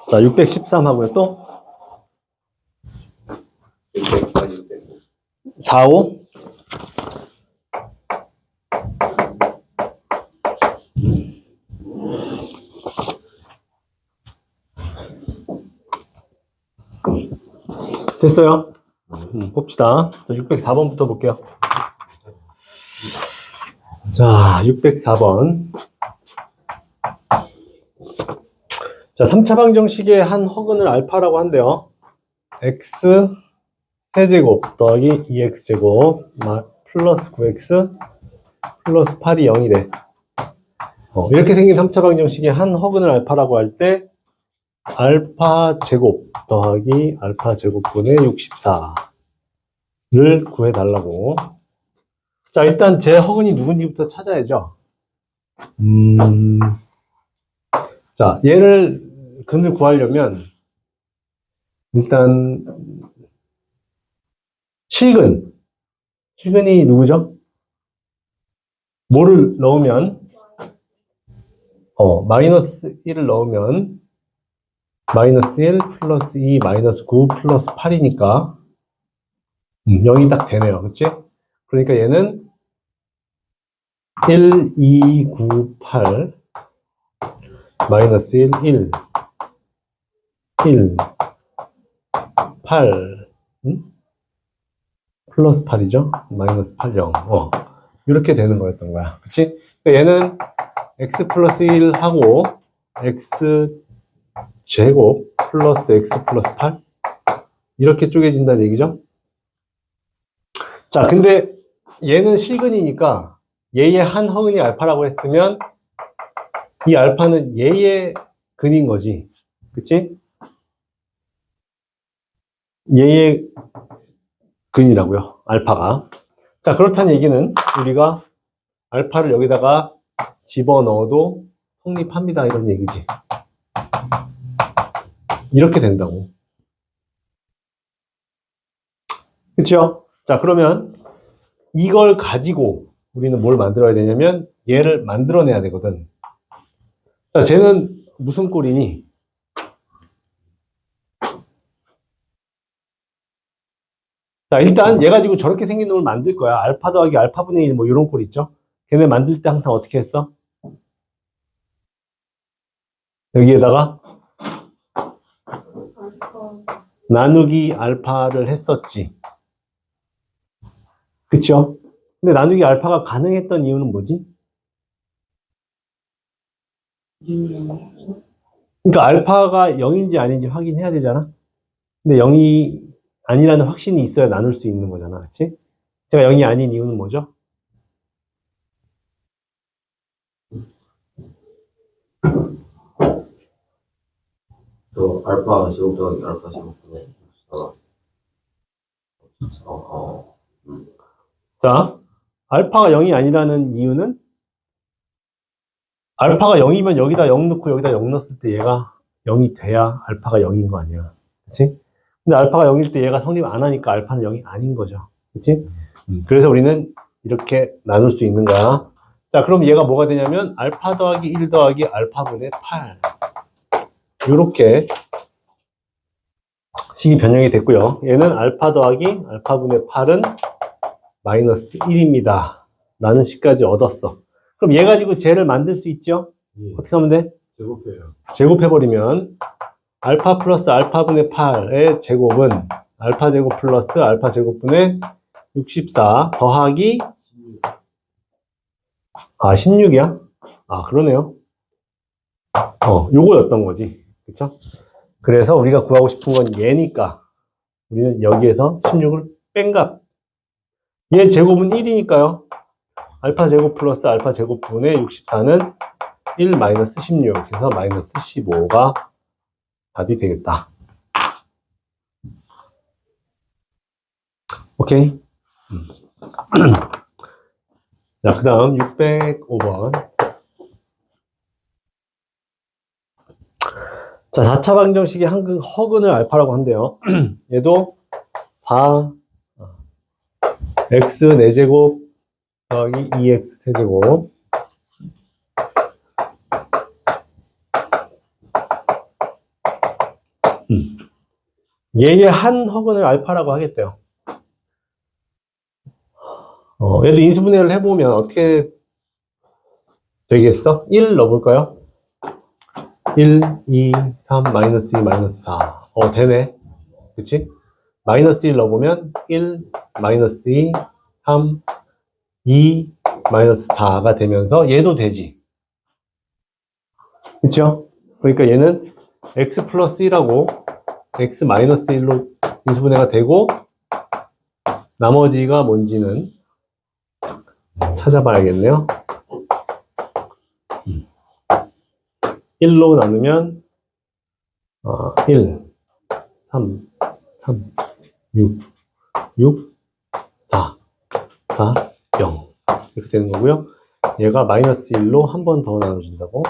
자, 613 하고요. 또? 4, 5? 됐어요? 봅시다. 자, 604번부터 볼게요. 자, 604번. 자, 3차 방정식의 한 허근을 알파라고 한대요. x 세제곱 더하기 2x제곱 플러스 9x 플러스 8이 0이래. 이렇게 생긴 3차 방정식의 한 허근을 알파라고 할 때 알파 제곱 더하기 알파 제곱분의 64를 구해달라고. 자, 일단 제 허근이 누군지부터 찾아야죠. 자, 얘를 근을 구하려면 일단 실근이 누구죠? 뭐를 넣으면 마이너스 1을 넣으면 마이너스 1 플러스 2 마이너스 9 플러스 8이니까 0이 딱 되네요. 그치? 그러니까 얘는 1, 2, 9, 8 마이너스 1, 1 8 플러스 8이죠? 마이너스 8, 0 이렇게 되는 거였던 거야. 그치? 그러니까 얘는 x 플러스 1 하고 x 제곱 플러스 x 플러스 8 이렇게 쪼개진다는 얘기죠? 자, 근데 얘는 실근이니까 얘의 한 허근이 알파라고 했으면 이 알파는 얘의 근인 거지. 그치? 얘의 근이라고요. 알파가. 자, 그렇다는 얘기는 우리가 알파를 여기다가 집어넣어도 성립합니다. 이런 얘기지. 이렇게 된다고. 그쵸? 자, 그러면 이걸 가지고 우리는 뭘 만들어야 되냐면 얘를 만들어내야 되거든. 자, 쟤는 무슨 꼴이니? 자, 일단 얘 가지고 저렇게 생긴 놈을 만들 거야. 알파 더하기 알파분의 1 뭐 이런 꼴 있죠? 걔네 만들 때 항상 어떻게 했어? 여기에다가 나누기 알파를 했었지. 그쵸? 근데 나누기 알파가 가능했던 이유는 뭐지? 그러니까 알파가 0인지 아닌지 확인해야 되잖아. 근데 0이 아니라는 확신이 있어야 나눌 수 있는 거잖아. 그치? 제가 0이 아닌 이유는 뭐죠? 알파 제곱 더하기 알파 제곱분의 64가 자, 알파가 0이 아니라는 이유는 알파가 0이면 여기다 0 넣고 여기다 0 넣었을 때 얘가 0이 돼야 알파가 0인 거 아니야. 그치? 근데 알파가 0일 때 얘가 성립 안 하니까 알파는 0이 아닌 거죠. 그치? 그래서 우리는 이렇게 나눌 수 있는 거야. 자, 그럼 얘가 뭐가 되냐면 알파 더하기 1 더하기 알파분의 8 이렇게 식이 변형이 됐고요. 얘는 알파 더하기 알파분의 8은 마이너스 1입니다. 라는 식까지 얻었어. 그럼 얘 가지고 쟤를 만들 수 있죠? 예. 어떻게 하면 돼? 제곱해요. 제곱해버리면 알파 플러스 알파분의 8의 제곱은 알파 제곱 플러스 알파 제곱분의 64 더하기 16이야? 그러네요. 요거였던 거지. 그쵸? 그래서 우리가 구하고 싶은 건 얘니까 우리는 여기에서 16을 뺀 값. 얘 제곱은 1이니까요. 알파 제곱 플러스 알파 제곱분의 64는 1 마이너스 16. 그래서 마이너스 15가 답이 되겠다. 오케이. 자, 그 다음 605번. 자, 4차 방정식의 한 허근을 알파라고 한대요. 얘도 4 x 4제곱 더하기 2x 세제곱 얘의 한 허근을 알파라고 하겠대요. 얘도 인수분해를 해보면 어떻게 되겠어? 1 넣어볼까요? 1, 2, 3, 마이너스 2, 마이너스 4. 되네. 그치? 마이너스 1 넣어보면 1, 마이너스 2, 3, 2, 마이너스 4가 되면서 얘도 되지. 그쵸? 그러니까 얘는 x 플러스 1하고 x 마이너스 1로 인수분해가 되고 나머지가 뭔지는 찾아봐야겠네요. 1로 나누면 1, 3, 6, 4, 0 이렇게 되는 거고요. 얘가 마이너스 1로 한 번 더 나눠준다고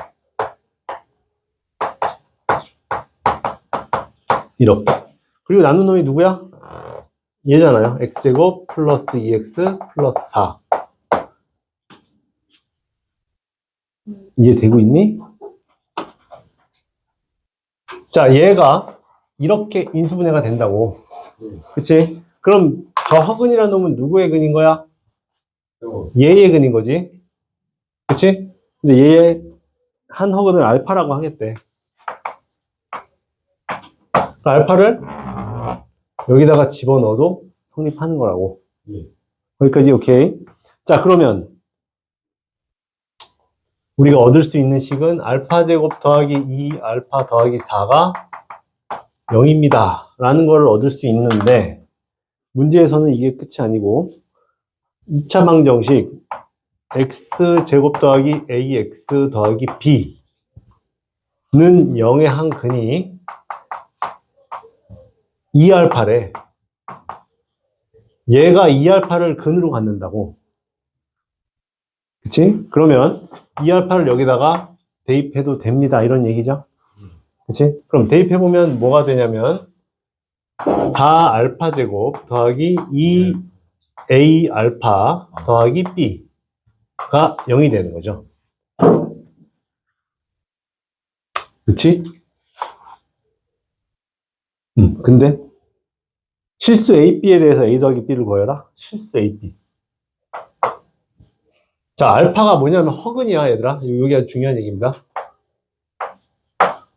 이렇게. 그리고 나눈 놈이 누구야? 얘잖아요. x제곱 플러스 2x 플러스 4. 이해되고 있니? 자, 얘가 이렇게 인수분해가 된다고. 그치? 그럼 저 허근이라는 놈은 누구의 근인 거야? 얘의 근인 거지. 그치? 근데 얘의 한 허근을 알파라고 하겠대. 알파를 여기다가 집어넣어도 성립하는 거라고. 거기까지 오케이. 자, 그러면 우리가 얻을 수 있는 식은 알파 제곱 더하기 2 알파 더하기 4가 0입니다. 라는 걸 얻을 수 있는데 문제에서는 이게 끝이 아니고 2차 방정식 x 제곱 더하기 ax 더하기 b는 0의 한 근이 2알파래. 얘가 2알파를 근으로 갖는다고. 그치? 그러면 2알파를 여기다가 대입해도 됩니다. 이런 얘기죠. 그치? 그럼 대입해보면 뭐가 되냐면 4알파 제곱 더하기 2a알파 더하기 b가 0이 되는 거죠. 그치? 근데 실수 AB에 대해서 A 더하기 B를 구해라. 실수 AB. 자, 알파가 뭐냐면 허근이야, 얘들아. 여기 아주 중요한 얘기입니다.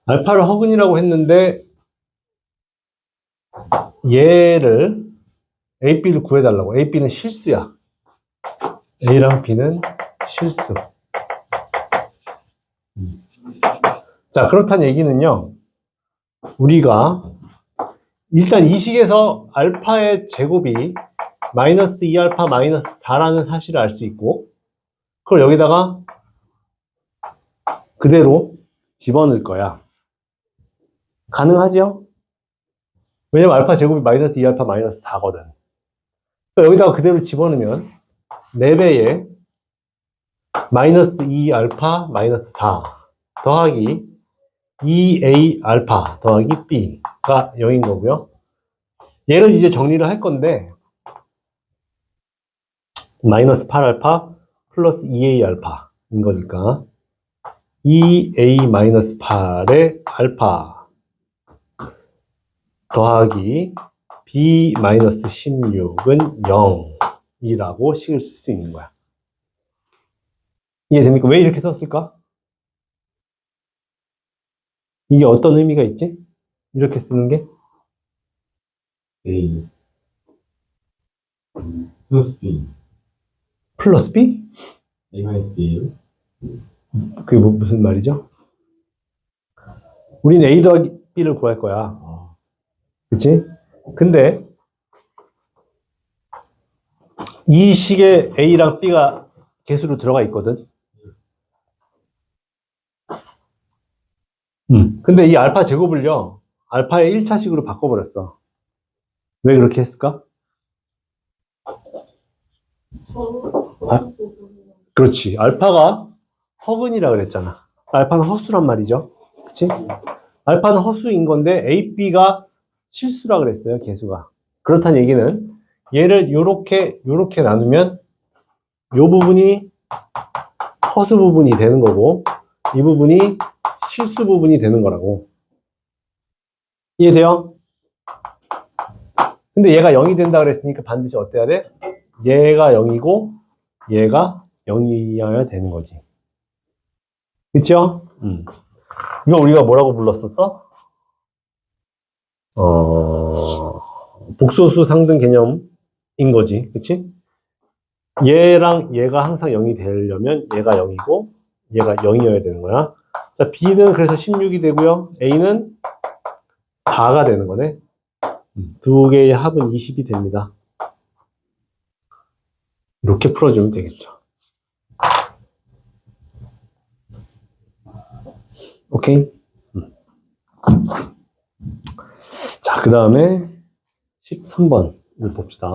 알파를 허근이라고 했는데 얘를 A, B를 구해달라고. A, B는 실수야. A랑 B는 실수. 자, 그렇다는 얘기는요. 우리가 일단 이 식에서 알파의 제곱이 마이너스 2알파 마이너스 4라는 사실을 알 수 있고 그걸 여기다가 그대로 집어넣을 거야. 가능하죠? 왜냐면 알파 제곱이 마이너스 2알파 마이너스 4거든. 여기다가 그대로 집어넣으면 4배에 마이너스 2알파 마이너스 4 더하기 2a알파 더하기 b가 0인 거고요. 얘를 이제 정리를 할 건데 마이너스 8알파 플러스 2a알파인 거니까 2a 마이너스 8의 알파 더하기 b 마이너스 16은 0이라고 식을 쓸 수 있는 거야. 이해됩니까? 왜 이렇게 썼을까? 이게 어떤 의미가 있지? 이렇게 쓰는 게? A 플러스 B 플러스 b? A 마이너스 B예요? 그게 무슨 말이죠? 우리는 a 더하기 b를 구할 거야. 그치? 근데 이 식에 a랑 b가 개수로 들어가 있거든. 근데 이 알파 제곱을요, 알파의 1차식으로 바꿔버렸어. 왜 그렇게 했을까? 그렇지. 알파가 허근이라 그랬잖아. 알파는 허수란 말이죠. 그치? 알파는 허수인 건데 A, B가 실수라 그랬어요. 개수가. 그렇다는 얘기는 얘를 요렇게 나누면 요 부분이 허수 부분이 되는 거고, 이 부분이 실수 부분이 되는 거라고. 이해돼요? 근데 얘가 0이 된다 그랬으니까 반드시 어때야 돼? 얘가 0이고 얘가 0이어야 되는 거지. 그쵸? 이거 우리가 뭐라고 불렀었어? 복소수 상등 개념인 거지. 그치? 얘랑 얘가 항상 0이 되려면 얘가 0이고 얘가 0이어야 되는 거야. 자, B는 그래서 16이 되고요. A는 4가 되는 거네. 두 개의 합은 20이 됩니다. 이렇게 풀어주면 되겠죠. 오케이? 자, 그 다음에 13번을 봅시다.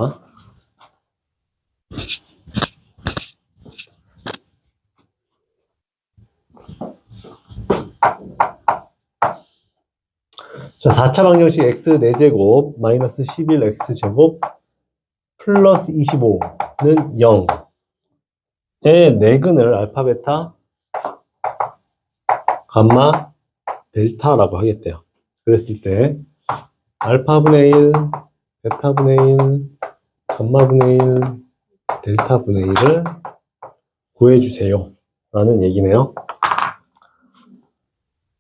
자, 4차 방정식 x 4제곱 마이너스 11x제곱 플러스 25는 0의 내근을 알파, 베타, 감마, 델타라고 하겠대요. 그랬을 때 알파분의 1, 베타분의 1, 감마분의 1, 델타분의 1을 구해주세요 라는 얘기네요.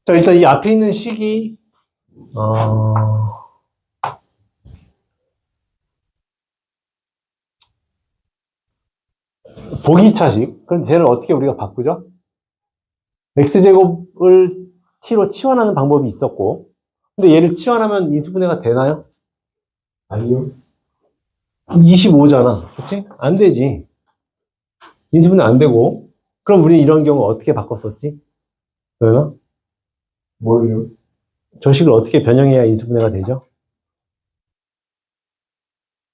자, 일단 이 앞에 있는 식이 보기차식. 그럼 쟤를 어떻게 우리가 바꾸죠? x제곱을 t로 치환하는 방법이 있었고, 근데 얘를 치환하면 인수분해가 되나요? 아니요. 25잖아. 그치? 안 되지. 인수분해 안 되고. 그럼 우리 이런 경우 어떻게 바꿨었지? 그러나? 뭘요? 저 식을 어떻게 변형해야 인수분해가 되죠?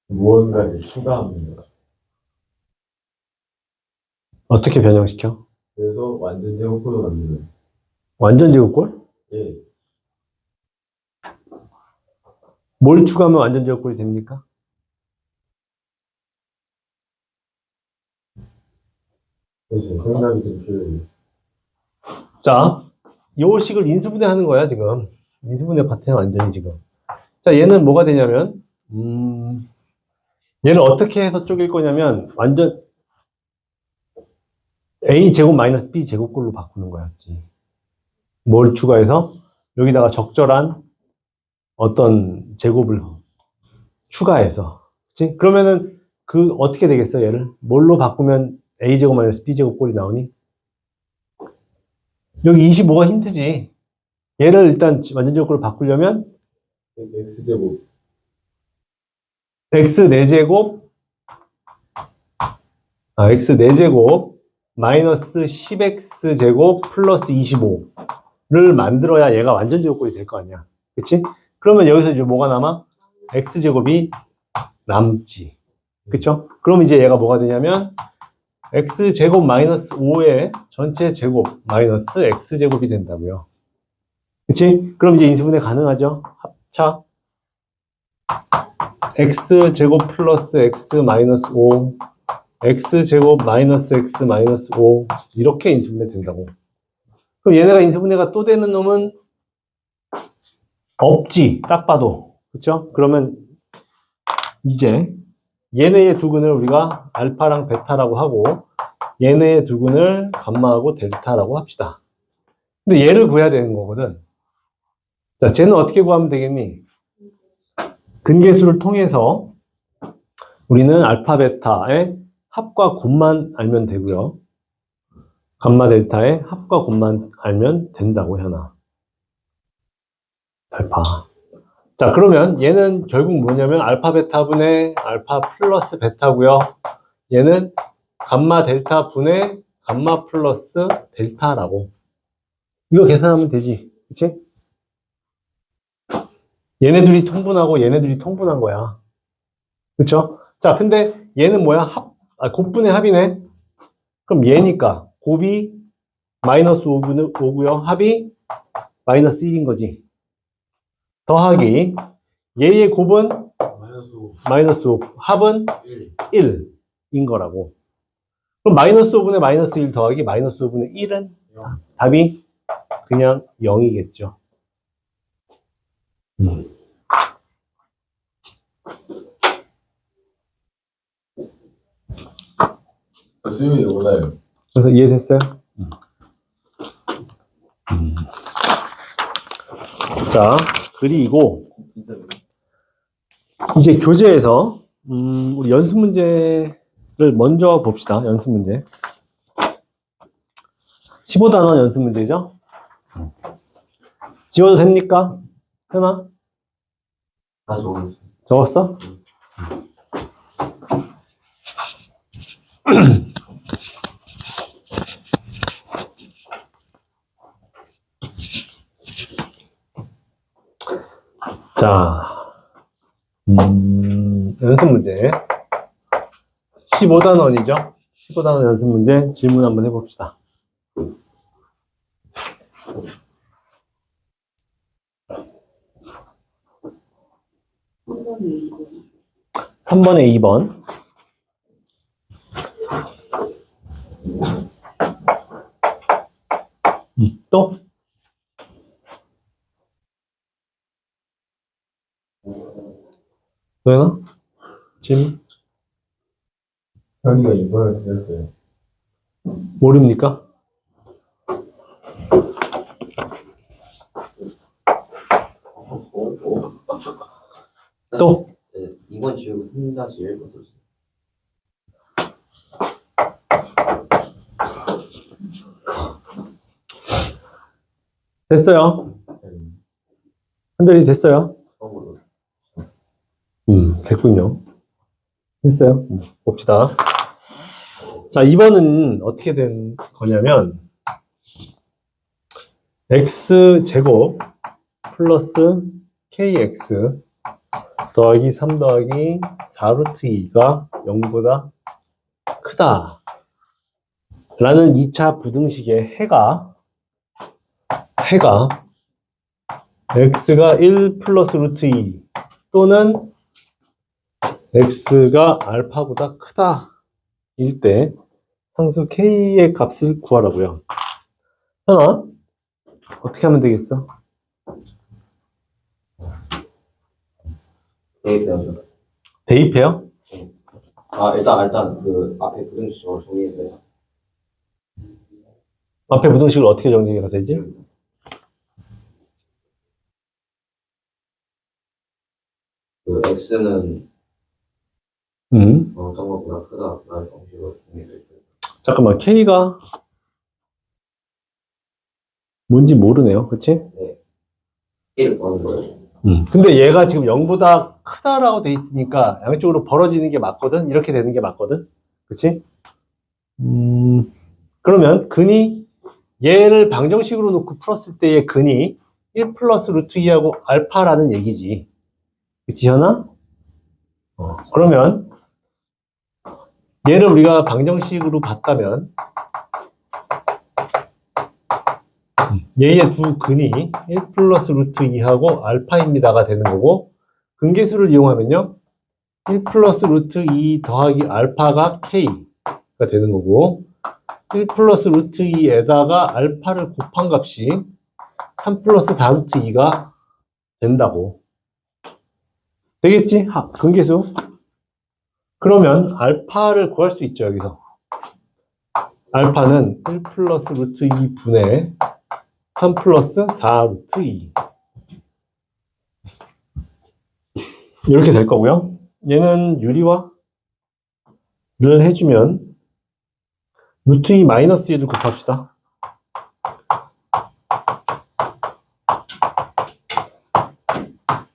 무언가를 추가합니다. 어떻게 변형시켜? 그래서 완전 제곱으로 만드는. 완전 제곱골? 예. 뭘 추가하면 완전 제곱골이 됩니까? 그래서 제 생각이 좀 필요해요. 자, 요 식을 인수분해 하는 거야, 지금. 인수분해 파트야, 완전히 지금. 자, 얘는 뭐가 되냐면, 얘를 어떻게 해서 쪼갤 거냐면, 완전 a제곱 마이너스 b제곱꼴로 바꾸는 거였지. 뭘 추가해서? 여기다가 적절한 어떤 제곱을 추가해서. 그치? 그러면은, 어떻게 되겠어, 얘를? 뭘로 바꾸면 a제곱 마이너스 b제곱꼴이 나오니? 여기 25가 힌트지. 얘를 일단 완전 제곱꼴로 바꾸려면, x제곱. x 4제곱, x 4제곱, 마이너스 10x제곱 플러스 25를 만들어야 얘가 완전 제곱꼴이 될 거 아니야. 그치? 그러면 여기서 이제 뭐가 남아? x제곱이 남지. 그쵸? 그럼 이제 얘가 뭐가 되냐면, x제곱 마이너스 5의 전체 제곱 마이너스 x제곱이 된다고요. 그치? 그럼 이제 인수분해 가능하죠? 합차. x제곱 플러스 x 마이너스 5, x제곱 마이너스 x 마이너스 5 이렇게 인수분해 된다고. 그럼 얘네가 인수분해가 또 되는 놈은 없지. 딱 봐도. 그쵸? 그러면 이제 얘네의 두근을 우리가 알파랑 베타라고 하고 얘네의 두근을 감마하고 델타라고 합시다. 근데 얘를 구해야 되는 거거든. 자, 쟤는 어떻게 구하면 되겠니? 근계수를 통해서 우리는 알파, 베타의 합과 곱만 알면 되고요. 감마, 델타의 합과 곱만 알면 된다고, 현아. 알파. 자, 그러면 얘는 결국 뭐냐면 알파, 베타분의 알파 플러스 베타고요. 얘는 감마, 델타 분의 감마 플러스 델타라고. 이거 계산하면 되지. 그치? 얘네들이 통분하고 얘네들이 통분한 거야. 그쵸? 자, 근데 얘는 뭐야? 곱분의 합이네. 그럼 얘니까 곱이 마이너스 5고요. 합이 마이너스 1인 거지. 더하기 얘의 곱은 마이너스 5. 마이너스 5, 합은 1. 1인 거라고. 그럼 마이너스 5분의 마이너스 1 더하기 마이너스 5분의 1은 답이 그냥 0이겠죠. 수율이 몰라요. 그래서 이해됐어요? 자, 그리고 이제 교재에서 우리 연습 문제를 먼저 봅시다. 연습 문제. 15단원 연습 문제죠? 지워도 됩니까? 현아? 다 좋은. 적었어? 자, 연습 문제. 15단원이죠? 15단원 연습 문제 질문 한번 해봅시다. 3번에 2번. 또? 도현아? 질문? 형이가 이번에 드렸어요. 모릅니까? 또? 네, 2번 지우고 3-1 거 써주세요. 됐어요. 한별이 됐어요. 처음으로. 됐군요. 됐어요. 봅시다. 자, 2번은 어떻게 된 거냐면, x제곱 플러스 kx 더하기 3 더하기 4루트 2가 0보다 크다. 라는 2차 부등식의 해가 x가 1 플러스 루트 2 또는 x가 알파보다 크다 일 때 상수 k의 값을 구하라고요. 하나 어떻게 하면 되겠어? 대입해야죠. 대입해요? 일단 그 앞에 부등식으로 정리해서요. 앞에 부등식을 어떻게 정리가 되지? 그 x는 음. 어떤 것보다 크다라는 방식으로 정리해서요. 잠깐만, k가 뭔지 모르네요. 그치? 네. 1을 구하는 거예요. 근데 얘가 지금 0보다 크다라고 돼 있으니까 양쪽으로 벌어지는 게 맞거든? 이렇게 되는 게 맞거든? 그치? 그러면 근이 얘를 방정식으로 놓고 풀었을 때의 근이 1 플러스 루트 2하고 알파라는 얘기지. 그치, 현아? 그러면 얘를 우리가 방정식으로 봤다면 얘의 두 근이 1 플러스 루트 2하고 알파입니다가 되는 거고, 근계수를 이용하면요 1 플러스 루트 2 더하기 알파가 k가 되는 거고, 1 플러스 루트 2에다가 알파를 곱한 값이 3 플러스 4 루트 2가 된다고. 되겠지? 근계수. 그러면 알파를 구할 수 있죠. 여기서 알파는 1 플러스 루트 2 분의 3 플러스 4 루트 2 이렇게 될 거고요. 얘는 유리화를 해주면 루트 2 마이너스 1을 곱합시다.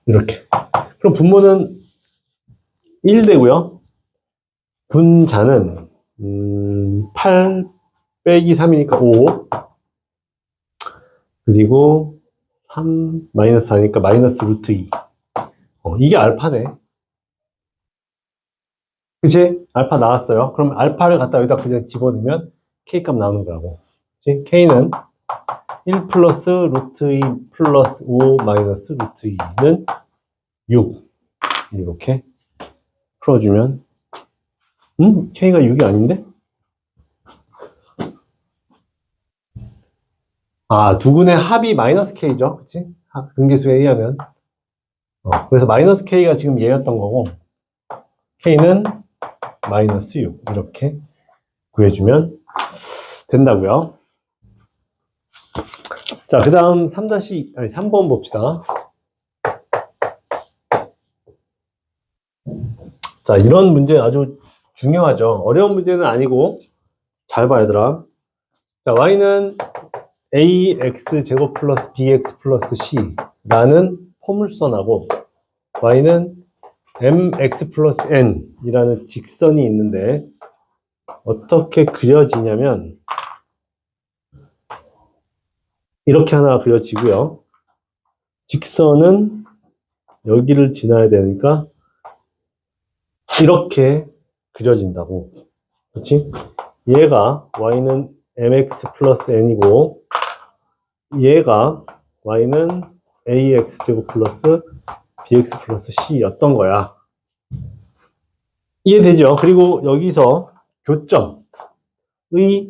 이렇게. 그럼 분모는 1 되고요. 분자는 8 빼기 3이니까 5, 그리고 3 마이너스 4니까 마이너스 루트 2. 이게 알파네. 그치? 알파 나왔어요. 그럼 알파를 갖다 여기다 그냥 집어넣으면 k 값 나오는 거라고. 그치? k는 1 플러스 루트 2 플러스 5 마이너스 루트 2는 6. 이렇게 풀어주면 k가 6이 아닌데? 두근의 합이 마이너스 k죠. 그치? 근계수에 의하면. 그래서 마이너스 k가 지금 얘였던 거고, k는 마이너스 6. 이렇게 구해주면 된다고요. 자, 그 다음 3번 봅시다. 자, 이런 문제 아주 중요하죠. 어려운 문제는 아니고, 잘 봐, 얘들아. 자, y는 ax 제곱 플러스 bx 플러스 c라는 포물선하고, y는 mx 플러스 n이라는 직선이 있는데, 어떻게 그려지냐면, 이렇게 하나 그려지고요. 직선은 여기를 지나야 되니까, 이렇게 그려진다고. 그렇지? 얘가 y는 mx 플러스 n이고 얘가 y는 ax 제곱 플러스 bx 플러스 c였던 거야. 이해되죠? 그리고 여기서 교점의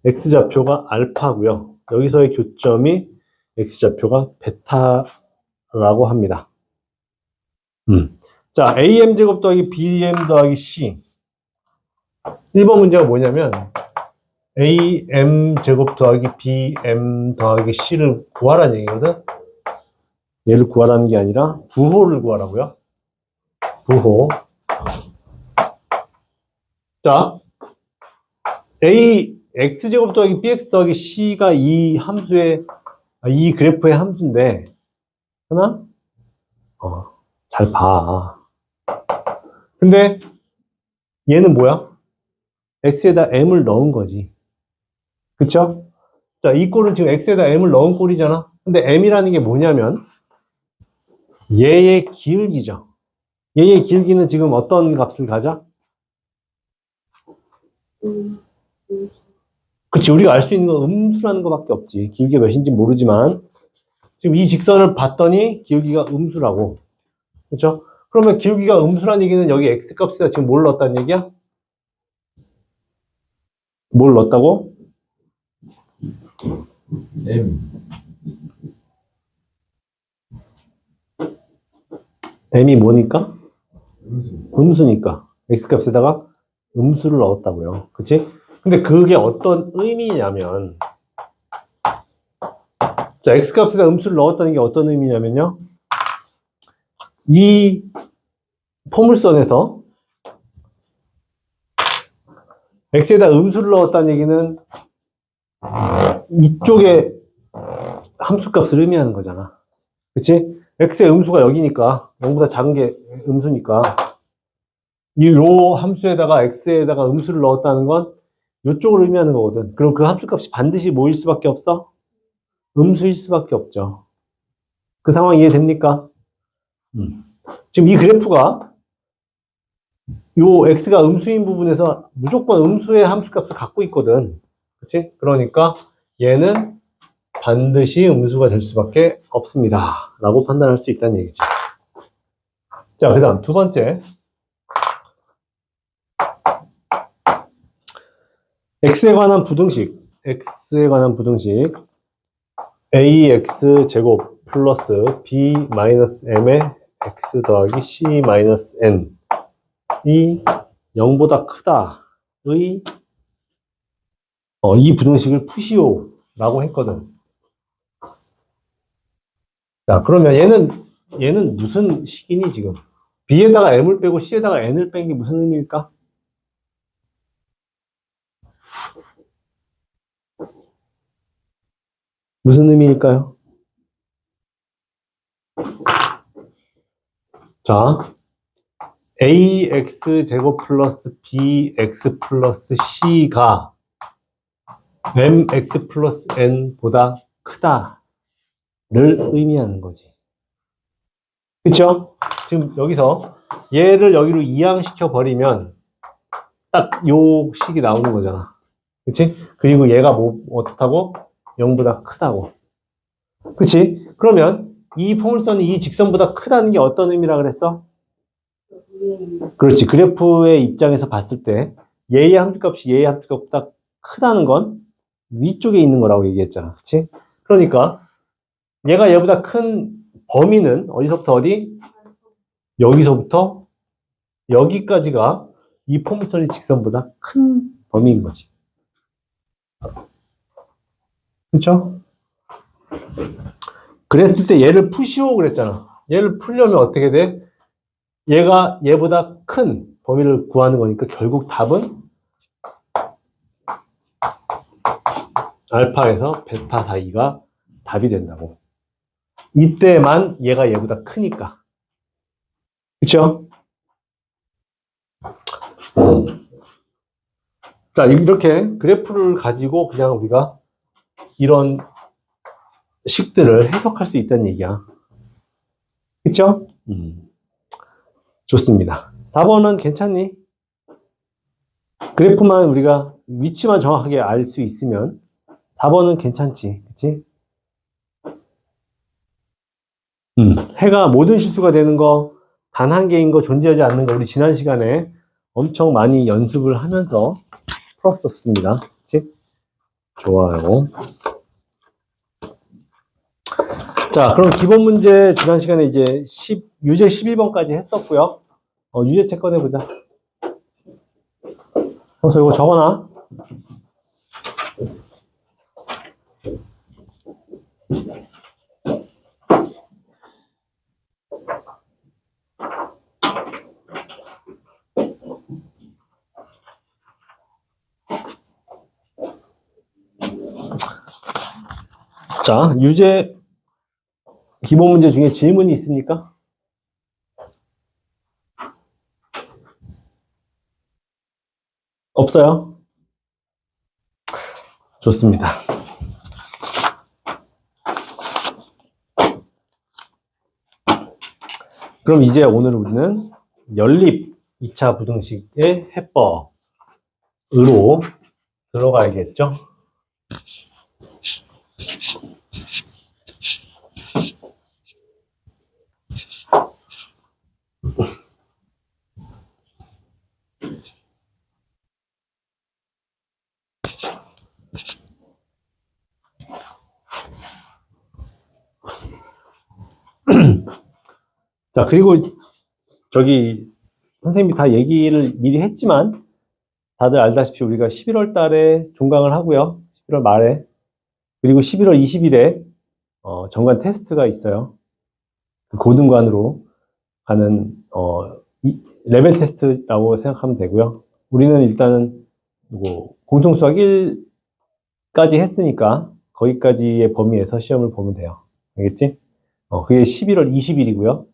x좌표가 알파고요. 여기서의 교점이 x좌표가 베타라고 합니다. 자, am제곱 더하기 bm 더하기 c. 1번 문제가 뭐냐면 am제곱 더하기 bm 더하기 c를 구하라는 얘기거든. 얘를 구하라는 게 아니라 부호를 구하라고요. 부호. 자, x제곱 더하기 bx 더하기 c가 이 그래프의 함수인데, 하나? 잘 봐. 근데 얘는 뭐야? x에다 m을 넣은 거지. 그쵸? 자, 이 꼴은 지금 x에다 m을 넣은 꼴이잖아. 근데 m이라는 게 뭐냐면 얘의 기울기죠. 얘의 기울기는 지금 어떤 값을 가져? 그치, 우리가 알 수 있는 건 음수라는 것밖에 없지. 기울기가 몇인지 모르지만 지금 이 직선을 봤더니 기울기가 음수라고. 그쵸? 그러면 기울기가 음수란 얘기는 여기 x값에다 지금 뭘 넣었다는 얘기야? 뭘 넣었다고? m이 뭐니까? 음수니까 x값에다가 음수를 넣었다고요. 그치? 근데 그게 어떤 의미냐면, 자, x값에다 음수를 넣었다는 게 어떤 의미냐면요, 이 포물선에서 x에다 음수를 넣었다는 얘기는 이쪽에 함수값을 의미하는 거잖아. 그치? x의 음수가 여기니까, 0보다 작은 게 음수니까, 이 로 함수에다가 x에다가 음수를 넣었다는 건 이쪽을 의미하는 거거든. 그럼 그 함수값이 반드시 뭐일 수밖에 없어? 음수일 수밖에 없죠. 그 상황 이해됩니까? 지금 이 그래프가 요 x가 음수인 부분에서 무조건 음수의 함수값을 갖고 있거든. 그치? 그러니까 얘는 반드시 음수가 될 수밖에 없습니다. 라고 판단할 수 있다는 얘기지. 자, 그 다음 두 번째. x에 관한 부등식. ax 제곱 플러스 b 마이너스 m의 x 더하기 c 마이너스 n 이 0보다 크다의 이 부등식을 푸시오 라고 했거든. 자, 그러면 얘는 무슨 식이니 지금? b에다가 m을 빼고 c에다가 n을 뺀 게 무슨 의미일까? 무슨 의미일까요? 자, ax 제곱 플러스 bx 플러스 c가 mx 플러스 n보다 크다를 의미하는 거지. 그쵸? 지금 여기서 얘를 여기로 이항시켜 버리면 딱 요 식이 나오는 거잖아. 그치? 그리고 얘가 어떻다고? 0보다 크다고. 그치? 그러면 이 포물선이 이 직선보다 크다는 게 어떤 의미라 그랬어? 그렇지. 그래프의 입장에서 봤을 때 얘의 함수값이 얘의 함수값보다 크다는 건 위쪽에 있는 거라고 얘기했잖아. 그치? 그러니까 얘가 얘보다 큰 범위는 어디서부터 어디? 여기서부터 여기까지가 이 포물선의 직선보다 큰 범위인 거지. 그쵸? 그랬을 때 얘를 푸시오 그랬잖아. 얘를 풀려면 어떻게 돼? 얘가 얘보다 큰 범위를 구하는 거니까 결국 답은 알파에서 베타 사이가 답이 된다고. 이때만 얘가 얘보다 크니까. 그쵸? 자, 이렇게 그래프를 가지고 그냥 우리가 이런 식들을 해석할 수 있다는 얘기야. 그쵸? 좋습니다. 4번은 괜찮니? 그래프만 우리가 위치만 정확하게 알 수 있으면 4번은 괜찮지. 그치? 해가 모든 실수가 되는 거, 단 한 개인 거, 존재하지 않는 거, 우리 지난 시간에 엄청 많이 연습을 하면서 풀었었습니다. 그치? 좋아요. 자, 그럼 기본 문제 지난 시간에 이제 유제 11번까지 했었고요. 유제책 꺼내보자. 그래서 이거 적어놔. 자, 유제 기본 문제 중에 질문이 있습니까? 없어요? 좋습니다. 그럼 이제 오늘 우리는 연립 2차 부등식의 해법으로 들어가야겠죠? 자, 그리고 저기 선생님이 다 얘기를 미리 했지만 다들 알다시피 우리가 11월 달에 종강을 하고요. 11월 말에. 그리고 11월 20일에 정관 테스트가 있어요. 그 고등관으로 가는 레벨 테스트라고 생각하면 되고요. 우리는 일단은 공통수학 1까지 했으니까 거기까지의 범위에서 시험을 보면 돼요. 알겠지? 그게 11월 20일이고요.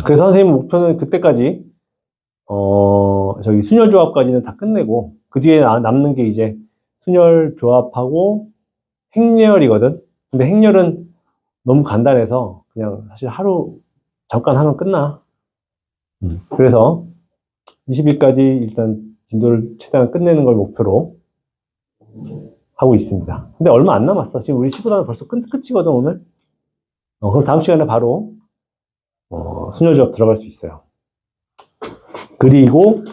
그래서 선생님 목표는 그때까지 저기 순열조합까지는 다 끝내고 그 뒤에 남는 게 이제 순열조합하고 행렬이거든. 근데 행렬은 너무 간단해서 그냥 사실 하루 잠깐 하면 끝나. 그래서 20일까지 일단 진도를 최대한 끝내는 걸 목표로 하고 있습니다. 근데 얼마 안 남았어. 지금 우리 15단은 벌써 끝이거든, 오늘. 그럼 다음 시간에 바로 순열조합 들어갈 수 있어요. 그리고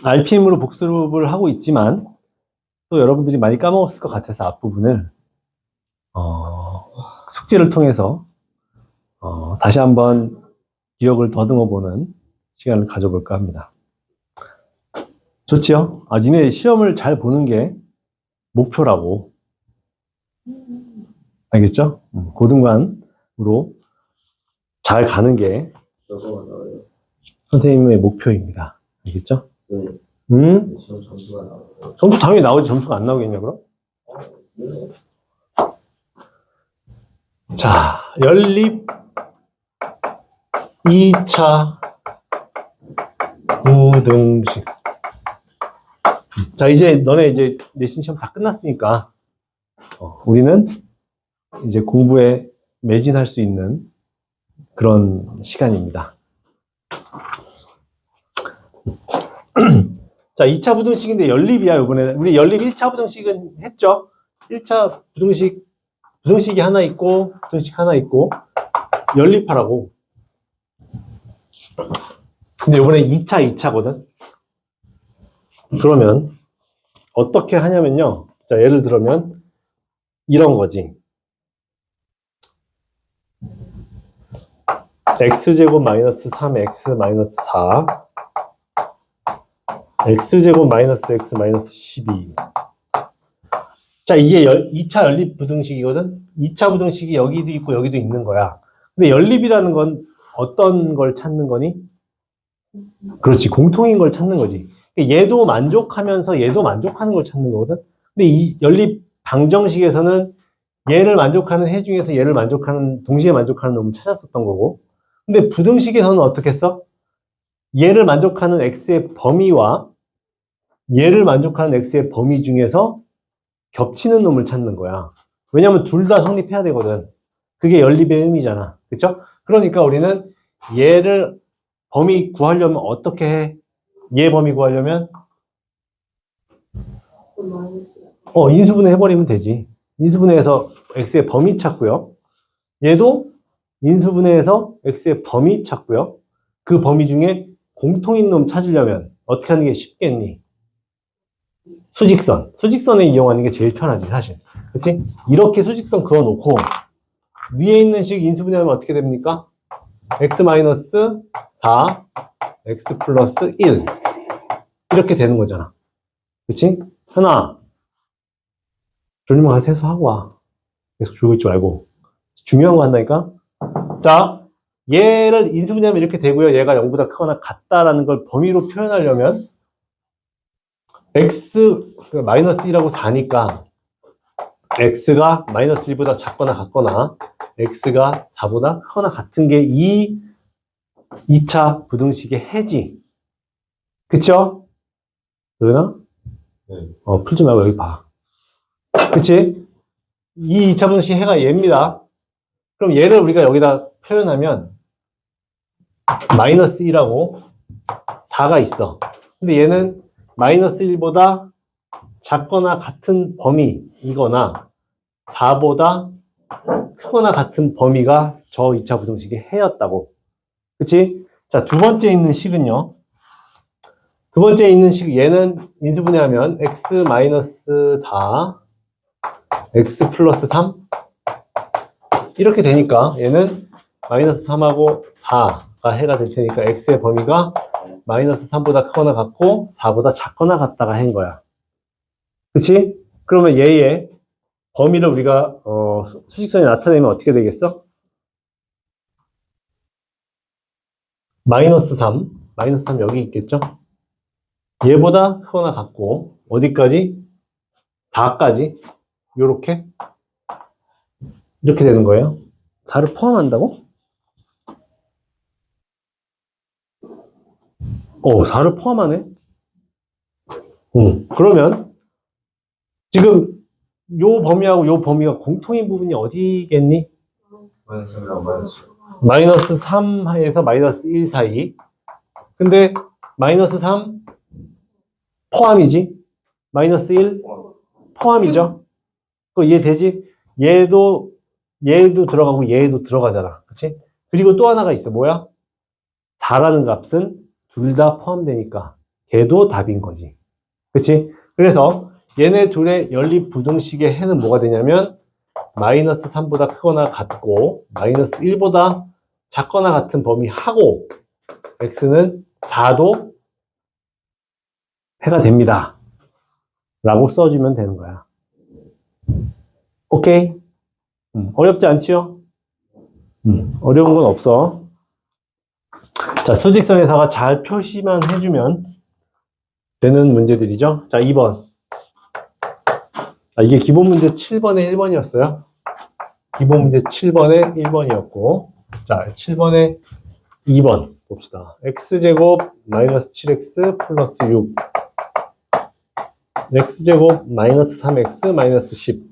RPM으로 복습을 하고 있지만 또 여러분들이 많이 까먹었을 것 같아서 앞부분을 숙제를 통해서 다시 한번 기억을 더듬어보는 시간을 가져볼까 합니다. 좋지요? 니네 시험을 잘 보는 게 목표라고. 알겠죠? 고등관으로 잘 가는 게 저거가 나와요. 선생님의 목표입니다. 알겠죠? 네. 시험 점수가 나와요. 점수 당연히 나오지. 점수가 안 나오겠냐, 그럼? 네. 자, 연립 2차 부등식. 자, 이제 너네 이제 내신 시험 다 끝났으니까 우리는 이제 공부에 매진할 수 있는 그런 시간입니다. 자, 2차 부등식인데 연립이야, 이번에. 우리 연립 1차 부등식은 했죠? 1차 부등식이 하나 있고, 부등식 하나 있고, 연립하라고. 근데 이번에 2차거든? 그러면, 어떻게 하냐면요. 자, 예를 들면 이런 거지. x제곱 마이너스 3x 마이너스 4 x제곱 마이너스 x 마이너스 12. 자, 이게 2차 연립 부등식이거든? 2차 부등식이 여기도 있고 여기도 있는 거야. 근데 연립이라는 건 어떤 걸 찾는 거니? 그렇지, 공통인 걸 찾는 거지. 얘도 만족하면서 얘도 만족하는 걸 찾는 거거든? 근데 이 연립 방정식에서는 얘를 만족하는 해 중에서 얘를 만족하는, 동시에 만족하는 놈을 찾았었던 거고. 근데 부등식에서는 어떻게 했어? 얘를 만족하는 x의 범위와 얘를 만족하는 x의 범위 중에서 겹치는 놈을 찾는 거야. 왜냐면 둘 다 성립해야 되거든. 그게 연립의 의미잖아. 그쵸? 그러니까 우리는 얘를 범위 구하려면 어떻게 해? 얘 범위 구하려면 인수분해 해버리면 되지. 인수분해해서 x의 범위 찾고요. 얘도 인수분해해서 x의 범위 찾고요. 그 범위 중에 공통인 놈 찾으려면 어떻게 하는 게 쉽겠니? 수직선. 수직선에 이용하는 게 제일 편하지, 사실. 그치? 이렇게 수직선 그어놓고 위에 있는 식 인수분해하면 어떻게 됩니까? x-4, x 플러스 1 이렇게 되는 거잖아. 그치? 현아, 졸리면 가서 세수하고 와. 계속 졸고 있지 말고. 중요한 거 한다니까? 자, 얘를 인수분해하면 이렇게 되고요. 얘가 0보다 크거나 같다라는 걸 범위로 표현하려면 x 마이너스 1하고 4니까 x가 마이너스 1보다 작거나 같거나 x가 4보다 크거나 같은 게 이 2차 부등식의 해지. 그쵸? 그러나? 네. 풀지 말고 여기 봐. 그치? 이 2차 부등식 해가 얘입니다. 그럼 얘를 우리가 여기다 표현하면 마이너스 1하고 4가 있어. 근데 얘는 마이너스 1보다 작거나 같은 범위이거나 4보다 크거나 같은 범위가 저 2차 부등식의 해였다고. 그치? 자, 두 번째 있는 식은요. 두 번째 있는 식, 얘는 인수분해하면 x-4, x 플러스 3 이렇게 되니까 얘는 마이너스 3하고 4가 해가 될 테니까 x의 범위가 마이너스 3보다 크거나 같고 4보다 작거나 같다가 해인 거야. 그치? 그러면 얘의 범위를 우리가 수직선에 나타내면 어떻게 되겠어? 마이너스 3 여기 있겠죠? 얘보다 크거나 같고 어디까지? 4까지 요렇게 이렇게 되는 거예요. 4를 포함한다고? 4를 포함하네? 그러면 지금 요 범위하고 요 범위가 공통인 부분이 어디겠니? 마이너스랑 마이너스. 마이너스 3에서 마이너스 1 사이. 근데 마이너스 3 포함이지? 마이너스 1 포함이죠? 그거 이해되지? 얘도 들어가고 얘도 들어가잖아. 그치? 그리고 또 하나가 있어. 뭐야? 4라는 값은 둘 다 포함되니까 걔도 답인 거지. 그치? 그래서 얘네 둘의 연립 부등식의 해는 뭐가 되냐면 마이너스 3보다 크거나 같고 마이너스 1보다 작거나 같은 범위하고 x는 4도 해가 됩니다. 라고 써주면 되는 거야. 오케이? 어렵지 않지요? 어려운 건 없어. 자, 수직선에다가 잘 표시만 해주면 되는 문제들이죠. 자, 2번. 이게 기본 문제 7번에 1번이었어요. 기본 문제 7번에 1번이었고, 자, 7번에 2번 봅시다. x제곱 마이너스 7x 플러스 6 x제곱 마이너스 3x 마이너스 10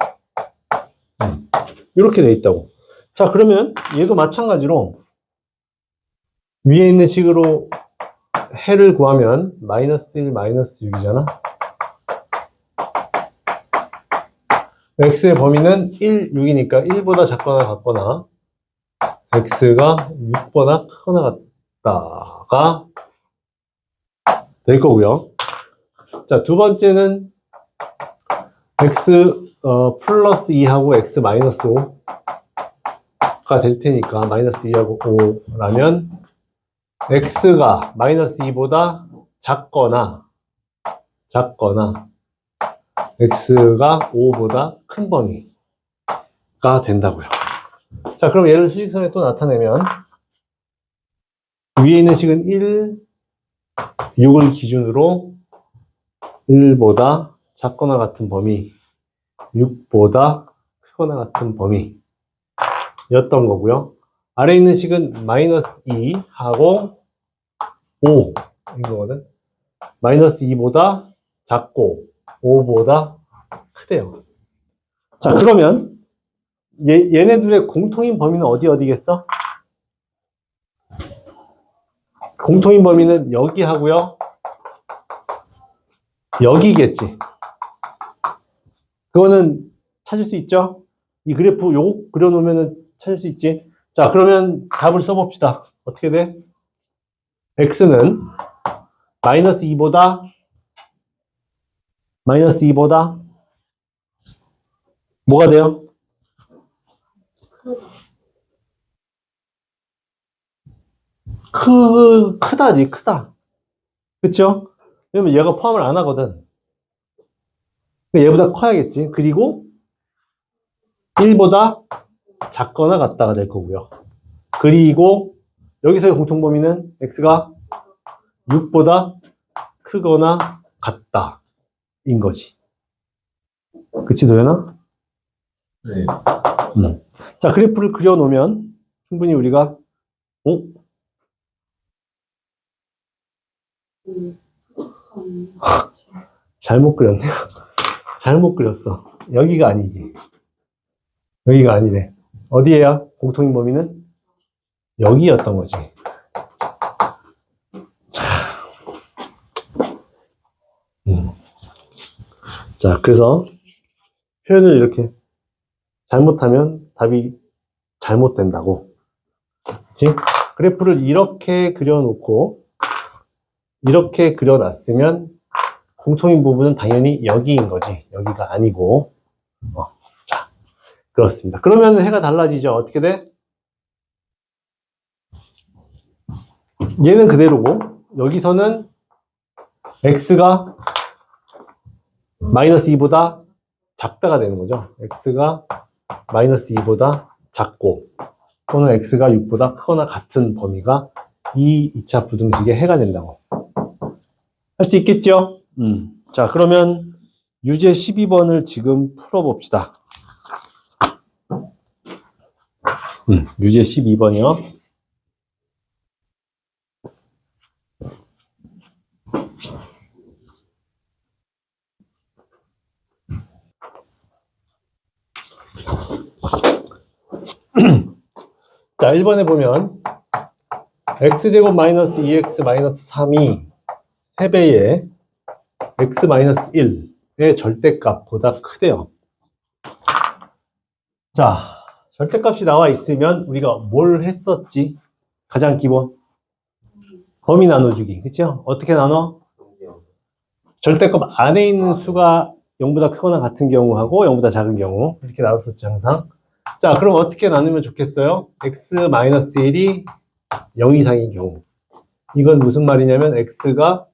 이렇게 돼 있다고. 자, 그러면 얘도 마찬가지로 위에 있는 식으로 해를 구하면 마이너스 1 마이너스 6이잖아. x의 범위는 1, 6이니까 1보다 작거나 같거나 x가 6보다 크거나 같다가 될 거고요. 자, 두 번째는 x 플러스 2하고 x 마이너스 5가 될 테니까 마이너스 2하고 5라면 x가 마이너스 2보다 작거나 x가 5보다 큰 범위가 된다고요. 자, 그럼 얘를 수직선에 또 나타내면 위에 있는 식은 1, 6을 기준으로 1보다 작거나 같은 범위, 6보다 크거나 같은 범위였던 거고요. 아래 있는 식은 마이너스 2하고 5인 거거든. 마이너스 2보다 작고 5보다 크대요. 자, 그러면 얘네들의 공통인 범위는 어디겠어? 공통인 범위는 여기 하고요. 여기겠지. 그거는 찾을 수 있죠? 이 그래프 요거 그려놓으면 찾을 수 있지. 자, 그러면 답을 써봅시다. 어떻게 돼? x는 마이너스 2보다 뭐가 돼요? 크다지, 크다. 그쵸? 왜냐면 얘가 포함을 안 하거든. 얘보다 커야겠지. 그리고 1보다 작거나 같다가 될 거고요. 그리고 여기서의 공통범위는 x가 6보다 크거나 같다인 거지. 그치, 도현아? 네. 자, 그래프를 그려놓으면 충분히 우리가 잘못 그렸네. 잘못 그렸어. 여기가 아니지. 여기가 아니래. 어디에야? 공통인 범위는 여기였던 거지. 자, 그래서 표현을 이렇게 잘못하면 답이 잘못된다고. 그치? 그래프를 이렇게 그려놓고 이렇게 그려놨으면 공통인 부분은 당연히 여기인 거지. 여기가 아니고. 자, 그렇습니다. 그러면 해가 달라지죠. 어떻게 돼? 얘는 그대로고 여기서는 x가 마이너스 2보다 작다가 되는 거죠. x가 마이너스 2보다 작고 또는 x가 6보다 크거나 같은 범위가 이 2차 부등식의 해가 된다고. 할 수 있겠죠? 자, 그러면 유제 12번을 지금 풀어봅시다. 유제 12번이요. 자, 1번에 보면 x제곱 마이너스 2x 마이너스 3이 3배의 x 마이너스 1의 절대값보다 크대요. 자, 절대값이 나와 있으면 우리가 뭘 했었지? 가장 기본 범위 나눠주기, 그쵸? 어떻게 나눠? 절대값 안에 있는 수가 0보다 크거나 같은 경우하고 0보다 작은 경우 이렇게 나눴었죠, 항상. 자, 그럼 어떻게 나누면 좋겠어요? x-1이 0 이상인 경우. 이건 무슨 말이냐면 x가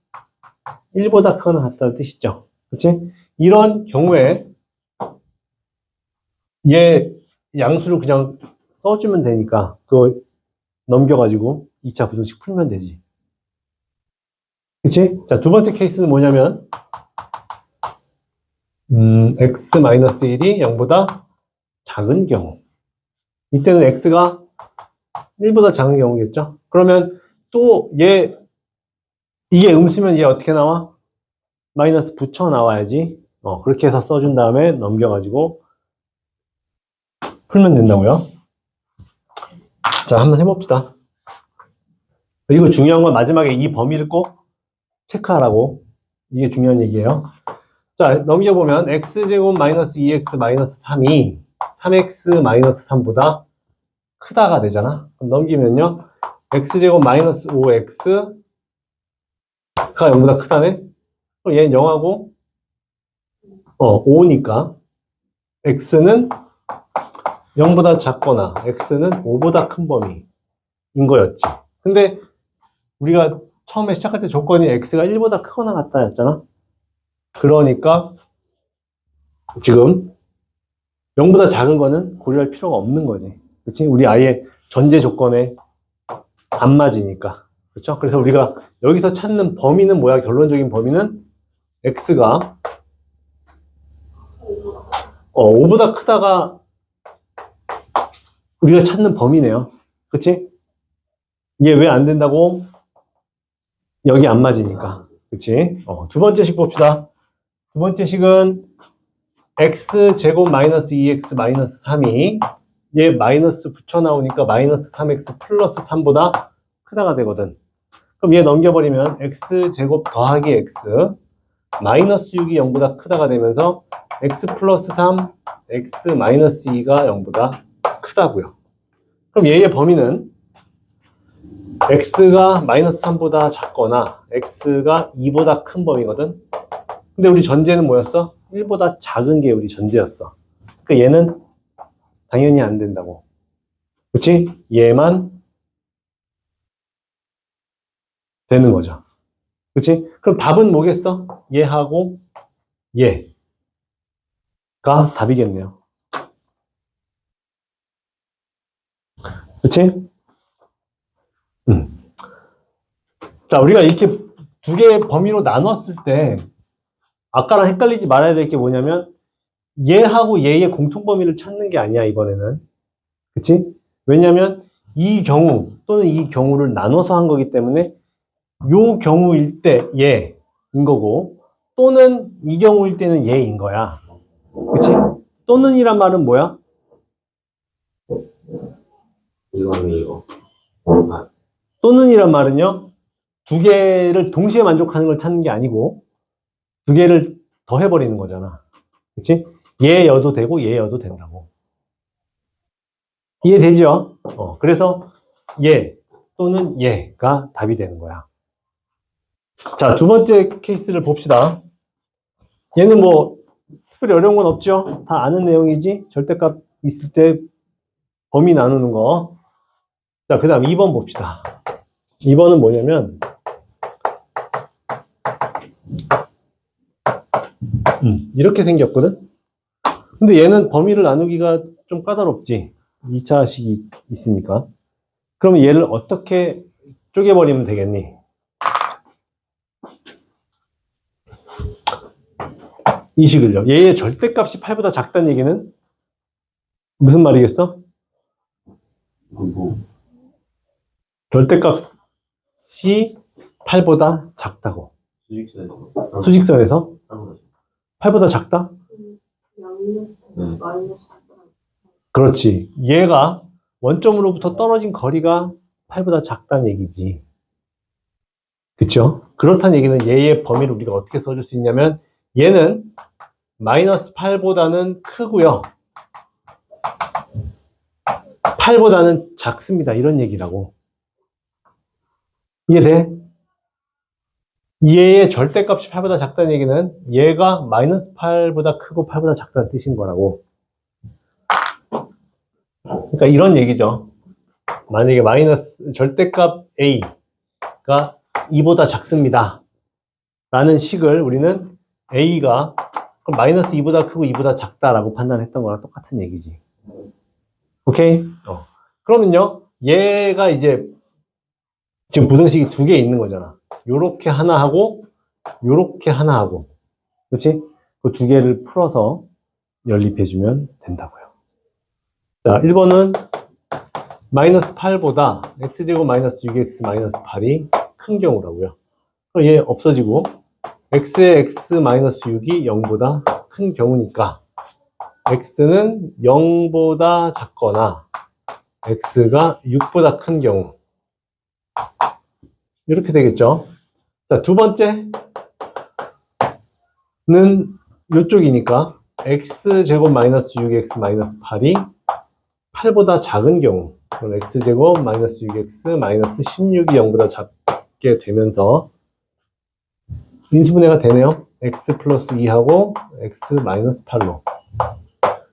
1보다 크거나 같다는 뜻이죠. 그치? 이런 경우에 얘 양수를 그냥 써주면 되니까 그거 넘겨가지고 2차 부등식 풀면 되지. 그치? 자, 두 번째 케이스는 뭐냐면 x-1이 0보다 작은 경우. 이때는 x가 1보다 작은 경우겠죠? 그러면 또 이게 음수면 얘 어떻게 나와? 마이너스 붙여 나와야지. 그렇게 해서 써준 다음에 넘겨가지고 풀면 된다고요. 자, 한번 해봅시다. 그리고 중요한 건 마지막에 이 범위를 꼭 체크하라고. 이게 중요한 얘기예요. 자, 넘겨보면 x제곱 마이너스 2x 마이너스 3이 3x 마이너스 3보다 크다가 되잖아. 그럼 넘기면요. x제곱 마이너스 5x가 0보다 크다네? 그럼 얘는 0하고 5니까 x는 0보다 작거나 x는 5보다 큰 범위인 거였지. 근데 우리가 처음에 시작할 때 조건이 x가 1보다 크거나 같다였잖아. 그러니까 지금 0보다 작은 거는 고려할 필요가 없는 거지. 그치? 우리 아예 전제 조건에 안 맞으니까. 그렇죠? 그래서 우리가 여기서 찾는 범위는 뭐야? 결론적인 범위는 x가 5보다 크다가 우리가 찾는 범위네요. 그치? 얘 왜 안 된다고? 여기 안 맞으니까. 그치? 두 번째 식 봅시다. 두 번째 식은 x제곱 마이너스 2x 마이너스 3이 얘 마이너스 붙여 나오니까 마이너스 3x 플러스 3보다 크다가 되거든. 그럼 얘 넘겨버리면 x제곱 더하기 x 마이너스 6이 0보다 크다가 되면서 x 플러스 3 x 마이너스 2가 0보다 크다고요. 그럼 얘의 범위는 x가 마이너스 3보다 작거나 x가 2보다 큰 범위거든. 근데 우리 전제는 뭐였어? 1보다 작은 게 우리 전제였어. 그러니까 얘는 당연히 안 된다고. 그치? 얘만 되는 거죠. 그치? 그럼 답은 뭐겠어? 얘하고 얘가 답이겠네요. 그치? 자, 우리가 이렇게 두 개의 범위로 나눴을 때 아까랑 헷갈리지 말아야 될 게 뭐냐면 얘하고 얘의 공통 범위를 찾는 게 아니야, 이번에는. 그치? 왜냐면 이 경우 또는 이 경우를 나눠서 한 거기 때문에 요 경우일 때 얘인 거고 또는 이 경우일 때는 얘인 거야. 그치? 또는 이란 말은 뭐야? 이거. 또는 이란 말은요, 두 개를 동시에 만족하는 걸 찾는 게 아니고 두 개를 더해버리는 거잖아. 그치? 얘여도 되고 얘여도 된다고. 이해되죠? 그래서 얘 또는 얘가 답이 되는 거야. 자, 두 번째 케이스를 봅시다. 얘는 뭐 특별히 어려운 건 없죠? 다 아는 내용이지? 절대값 있을 때 범위 나누는 거. 자, 그 다음 2번 봅시다. 2번은 뭐냐면 이렇게 생겼거든? 근데 얘는 범위를 나누기가 좀 까다롭지. 2차식이 있으니까. 그러면 얘를 어떻게 쪼개버리면 되겠니? 이 식을요. 얘의 절대값이 8보다 작다는 얘기는 무슨 말이겠어? 절대값이 8보다 작다고. 수직선에서 8보다 작다? 그렇지. 얘가 원점으로부터 떨어진 거리가 8보다 작다는 얘기지. 그쵸? 그렇다는 얘기는 얘의 범위를 우리가 어떻게 써줄 수 있냐면 얘는 마이너스 8보다는 크고요. 8보다는 작습니다. 이런 얘기라고. 이해돼? 얘의 절대값이 8보다 작다는 얘기는 얘가 마이너스 8보다 크고 8보다 작다는 뜻인 거라고. 그러니까 이런 얘기죠. 만약에 마이너스 절대값 A가 2보다 작습니다. 라는 식을 우리는 A가 그럼 마이너스 2보다 크고 2보다 작다라고 판단했던 거랑 똑같은 얘기지. 오케이? 그러면요, 얘가 이제 지금 부등식이 두 개 있는 거잖아. 요렇게 하나 하고 요렇게 하나 하고, 그렇지? 그 두 개를 풀어서 연립해주면 된다고요. 자, 1번은 마이너스 8보다 x제곱 마이너스 6x 마이너스 8이 큰 경우라고요. 그럼 얘 없어지고 x의 x 마이너스 6이 0보다 큰 경우니까 x는 0보다 작거나 x가 6보다 큰 경우 이렇게 되겠죠. 자, 두 번째는 이쪽이니까 x제곱 마이너스 6x 마이너스 8이 8보다 작은 경우, 그럼 x제곱 마이너스 6x 마이너스 16이 0보다 작게 되면서 인수분해가 되네요. x 플러스 2하고 x 마이너스 8로.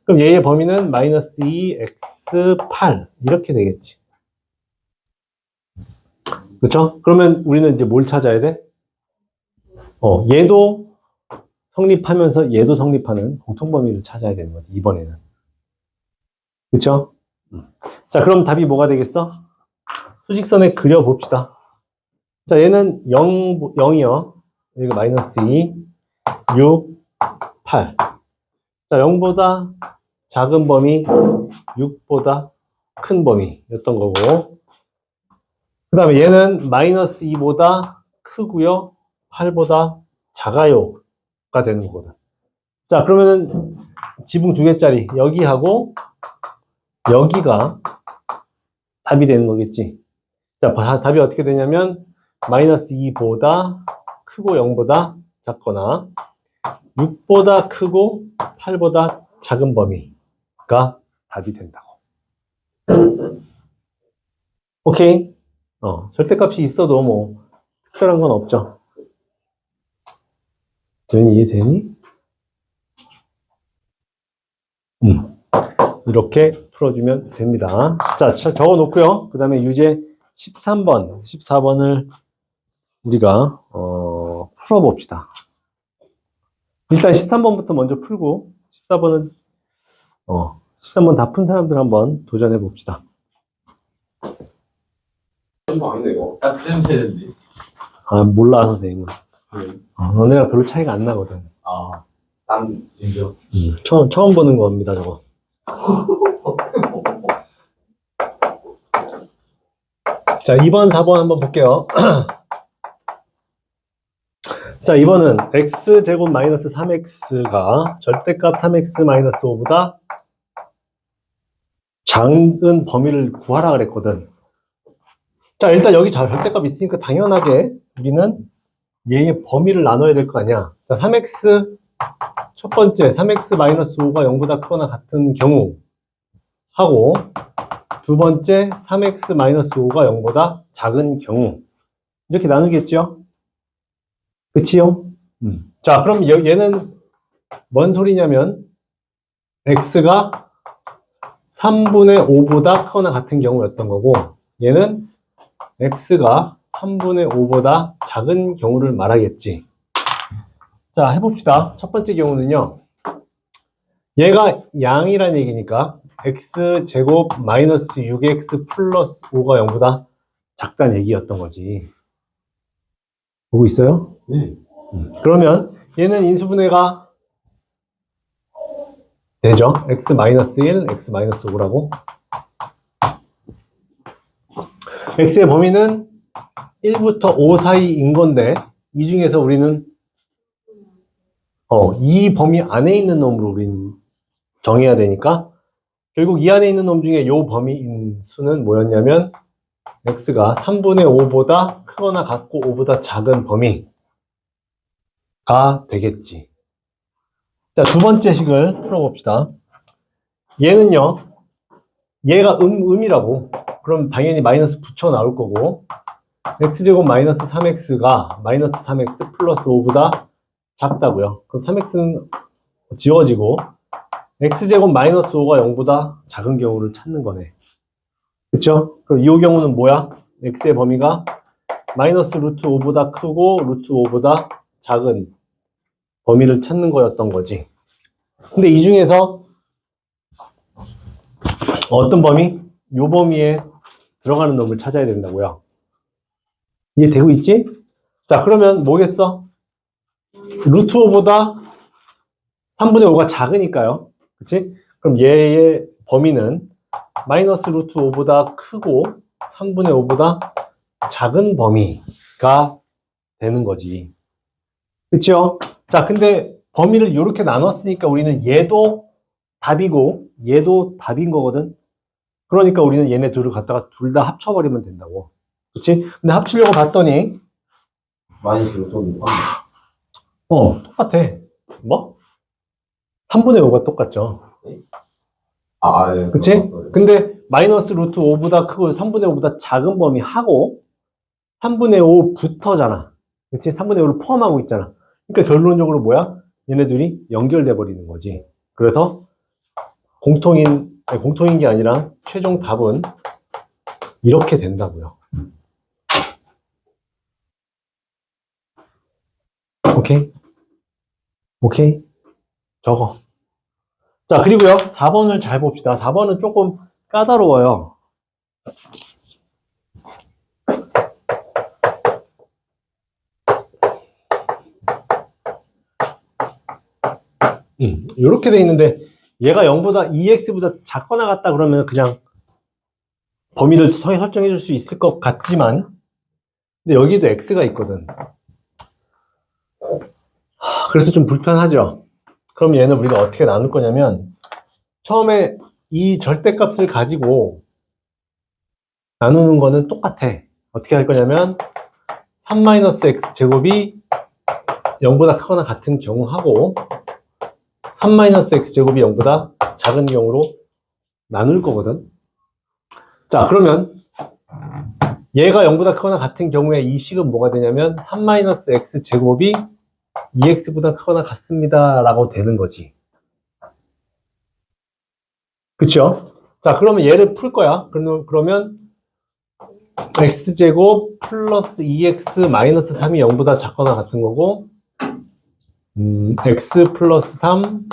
그럼 얘의 범위는 마이너스 2, x 8 이렇게 되겠지. 그렇죠? 그러면 우리는 이제 뭘 찾아야 돼? 얘도 성립하면서 얘도 성립하는 공통범위를 찾아야 되는 거지, 이번에는. 그렇죠? 자, 그럼 답이 뭐가 되겠어? 수직선에 그려봅시다. 자, 얘는 0이요. 여기가 마이너스 2, 6, 8. 자, 0보다 작은 범위, 6보다 큰 범위였던 거고. 그 다음에 얘는 마이너스 2보다 크고요. 8보다 작아요가 되는 거거든. 자, 그러면은 지붕 2개짜리 여기하고 여기가 답이 되는 거겠지. 자, 답이 어떻게 되냐면 마이너스 2보다 크고 0보다 작거나 6보다 크고 8보다 작은 범위가 답이 된다고. 오케이? 절대값이 있어도 뭐 특별한 건 없죠. 너는 이해되니? 이렇게 풀어주면 됩니다. 자, 적어 놓고요. 그 다음에 유제 13번, 14번을 우리가 풀어봅시다. 일단 13번부터 먼저 풀고 14번은 13번 다 푼 사람들 한번 도전해 봅시다. 아닌데 이거. 딱 쌤 세는지. 아, 몰라 선생님은. 너네가 별로 차이가 안 나거든. 아, 쌈. 인정. 처음 보는 겁니다, 저거. 자, 2번, 4번 한번 볼게요. 자, 2번은 x제곱 마이너스 3x가 절대값 3x 마이너스 5보다 작은 범위를 구하라 그랬거든. 자, 일단 여기 절대값 있으니까 당연하게 우리는 얘의 범위를 나눠야 될 거 아니야. 자, 3x 첫 번째 3x 마이너스 5가 0보다 크거나 같은 경우 하고 두 번째 3x 마이너스 5가 0보다 작은 경우 이렇게 나누겠죠? 그치요? 자, 그럼 얘는 뭔 소리냐면 x가 3분의 5보다 크거나 같은 경우였던 거고 얘는 x가 3분의 5보다 작은 경우를 말하겠지. 자, 해봅시다. 첫 번째 경우는요. 얘가 양이란 얘기니까 x제곱 마이너스 6x 플러스 5가 0보다 작다는 얘기였던 거지. 보고 있어요? 네. 그러면 얘는 인수분해가 되죠. x 마이너스 1, x 마이너스 5라고. x의 범위는 1부터 5 사이인 건데 이 중에서 우리는 이 범위 안에 있는 놈으로 우리는 정해야 되니까 결국 이 안에 있는 놈 중에 요 범위인 수는 뭐였냐면 x가 3분의 5보다 크거나 같고 5보다 작은 범위가 되겠지. 자, 두 번째 식을 풀어봅시다. 얘는요, 얘가 음이라고. 그럼 당연히 마이너스 붙여 나올 거고 x제곱 마이너스 3x가 마이너스 3x 플러스 5보다 작다고요. 그럼 3x는 지워지고 x제곱 마이너스 5가 0보다 작은 경우를 찾는 거네. 그쵸? 그럼 이 경우는 뭐야? x의 범위가 마이너스 루트 5보다 크고 루트 5보다 작은 범위를 찾는 거였던 거지. 근데 이 중에서 어떤 범위? 요 범위에 들어가는 놈을 찾아야 된다고요. 이해되고 있지? 자, 그러면 뭐겠어? 루트 5보다 3분의 5가 작으니까요. 그치? 그럼 얘의 범위는 마이너스 루트 5보다 크고 3분의 5보다 작은 범위가 되는 거지. 그쵸? 자, 근데 범위를 이렇게 나눴으니까 우리는 얘도 답이고 얘도 답인 거거든. 그러니까 우리는 얘네 둘을 갖다가 둘 다 합쳐버리면 된다고. 그치? 근데 합치려고 봤더니 많이 지금 좀. 똑같아. 뭐? 3분의 5가 똑같죠. 예. 그치? 근데 마이너스 루트 5보다 크고 3분의 5보다 작은 범위 하고 3분의 5부터잖아. 그치? 3분의 5를 포함하고 있잖아. 그러니까 결론적으로 뭐야? 얘네들이 연결돼 버리는 거지. 그래서 공통인 게 아니라 최종 답은 이렇게 된다고요. 오케이? 오케이? 적어. 자, 그리고요. 4번을 잘 봅시다. 4번은 조금 까다로워요. 이렇게 돼 있는데 얘가 0보다 2x보다 작거나 같다 그러면 그냥 범위를 설정해 줄 수 있을 것 같지만 근데 여기도 x가 있거든. 그래서 좀 불편하죠. 그럼 얘는 우리가 어떻게 나눌 거냐면 처음에 이 절대값을 가지고 나누는 거는 똑같아. 어떻게 할 거냐면 3-x 제곱이 0보다 크거나 같은 경우하고 3-x 제곱이 0보다 작은 경우로 나눌 거거든. 자, 그러면 얘가 0보다 크거나 같은 경우에 이 식은 뭐가 되냐면 3-x 제곱이 2x보다 크거나 같습니다 라고 되는 거지. 그쵸? 자, 그러면 얘를 풀 거야. 그러면 x제곱 플러스 2x 마이너스 3이 0보다 작거나 같은 거고 x 플러스 3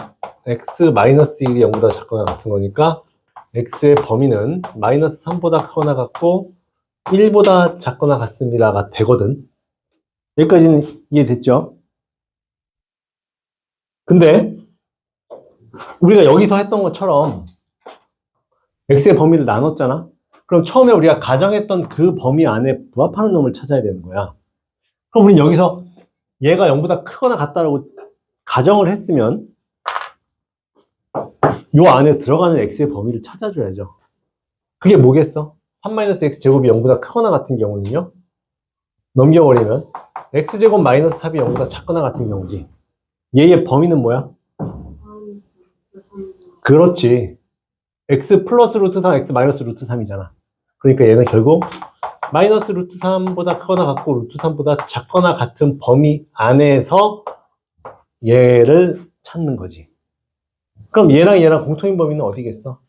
x 마이너스 1이 0보다 작거나 같은 거니까 x의 범위는 마이너스 3보다 크거나 같고 1보다 작거나 같습니다가 되거든. 여기까지는 이해됐죠? 근데 우리가 여기서 했던 것처럼 x의 범위를 나눴잖아. 그럼 처음에 우리가 가정했던 그 범위 안에 부합하는 놈을 찾아야 되는 거야. 그럼 우리는 여기서 얘가 0보다 크거나 같다라고 가정을 했으면 요 안에 들어가는 x의 범위를 찾아줘야죠. 그게 뭐겠어? 3-x 제곱이 0보다 크거나 같은 경우는요. 넘겨버리면 x제곱 마이너스 3이 0보다 작거나 같은 경우지. 얘의 범위는 뭐야? 그렇지. x 플러스 루트 3, x 마이너스 루트 3이잖아. 그러니까 얘는 결국 마이너스 루트 3보다 크거나 같고 루트 3보다 작거나 같은 범위 안에서 얘를 찾는 거지. 그럼 얘랑 공통인 범위는 어디겠어?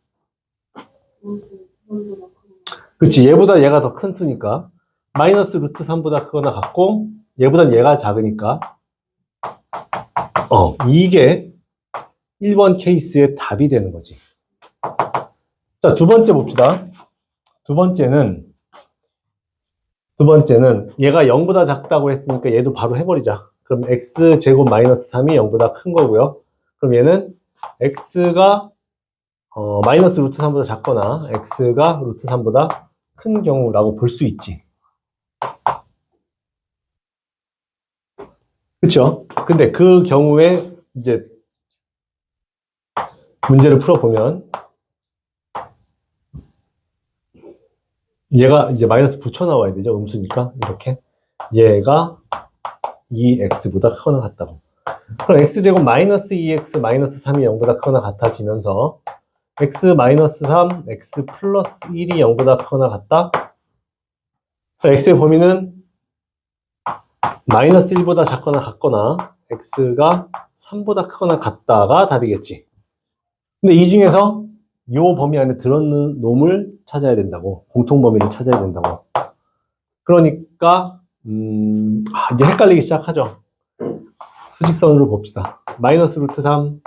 그렇지. 얘보다 얘가 더 큰 수니까 마이너스 루트 3보다 크거나 같고 얘보단 얘가 작으니까 이게 1번 케이스의 답이 되는 거지. 자, 두 번째 봅시다. 두 번째는 얘가 0보다 작다고 했으니까 얘도 바로 해버리자. 그럼 x제곱 마이너스 3이 0보다 큰 거고요. 그럼 얘는 x가 마이너스 루트 3보다 작거나 x가 루트 3보다 큰 경우라고 볼 수 있지. 그쵸? 근데 그 경우에 이제 문제를 풀어보면 얘가 이제 마이너스 붙여 나와야 되죠. 음수니까 이렇게 얘가 2x보다 크거나 같다고. 그럼 x제곱 마이너스 2x 마이너스 3이 0보다 크거나 같아지면서 x 마이너스 3, x 플러스 1이 0보다 크거나 같다. x의 범위는 마이너스 1보다 작거나 같거나 x가 3보다 크거나 같다가 답이겠지. 근데 이 중에서 이 범위 안에 들어있는 놈을 찾아야 된다고. 공통 범위를 찾아야 된다고. 그러니까 이제 헷갈리기 시작하죠. 수직선으로 봅시다. 마이너스 루트 3,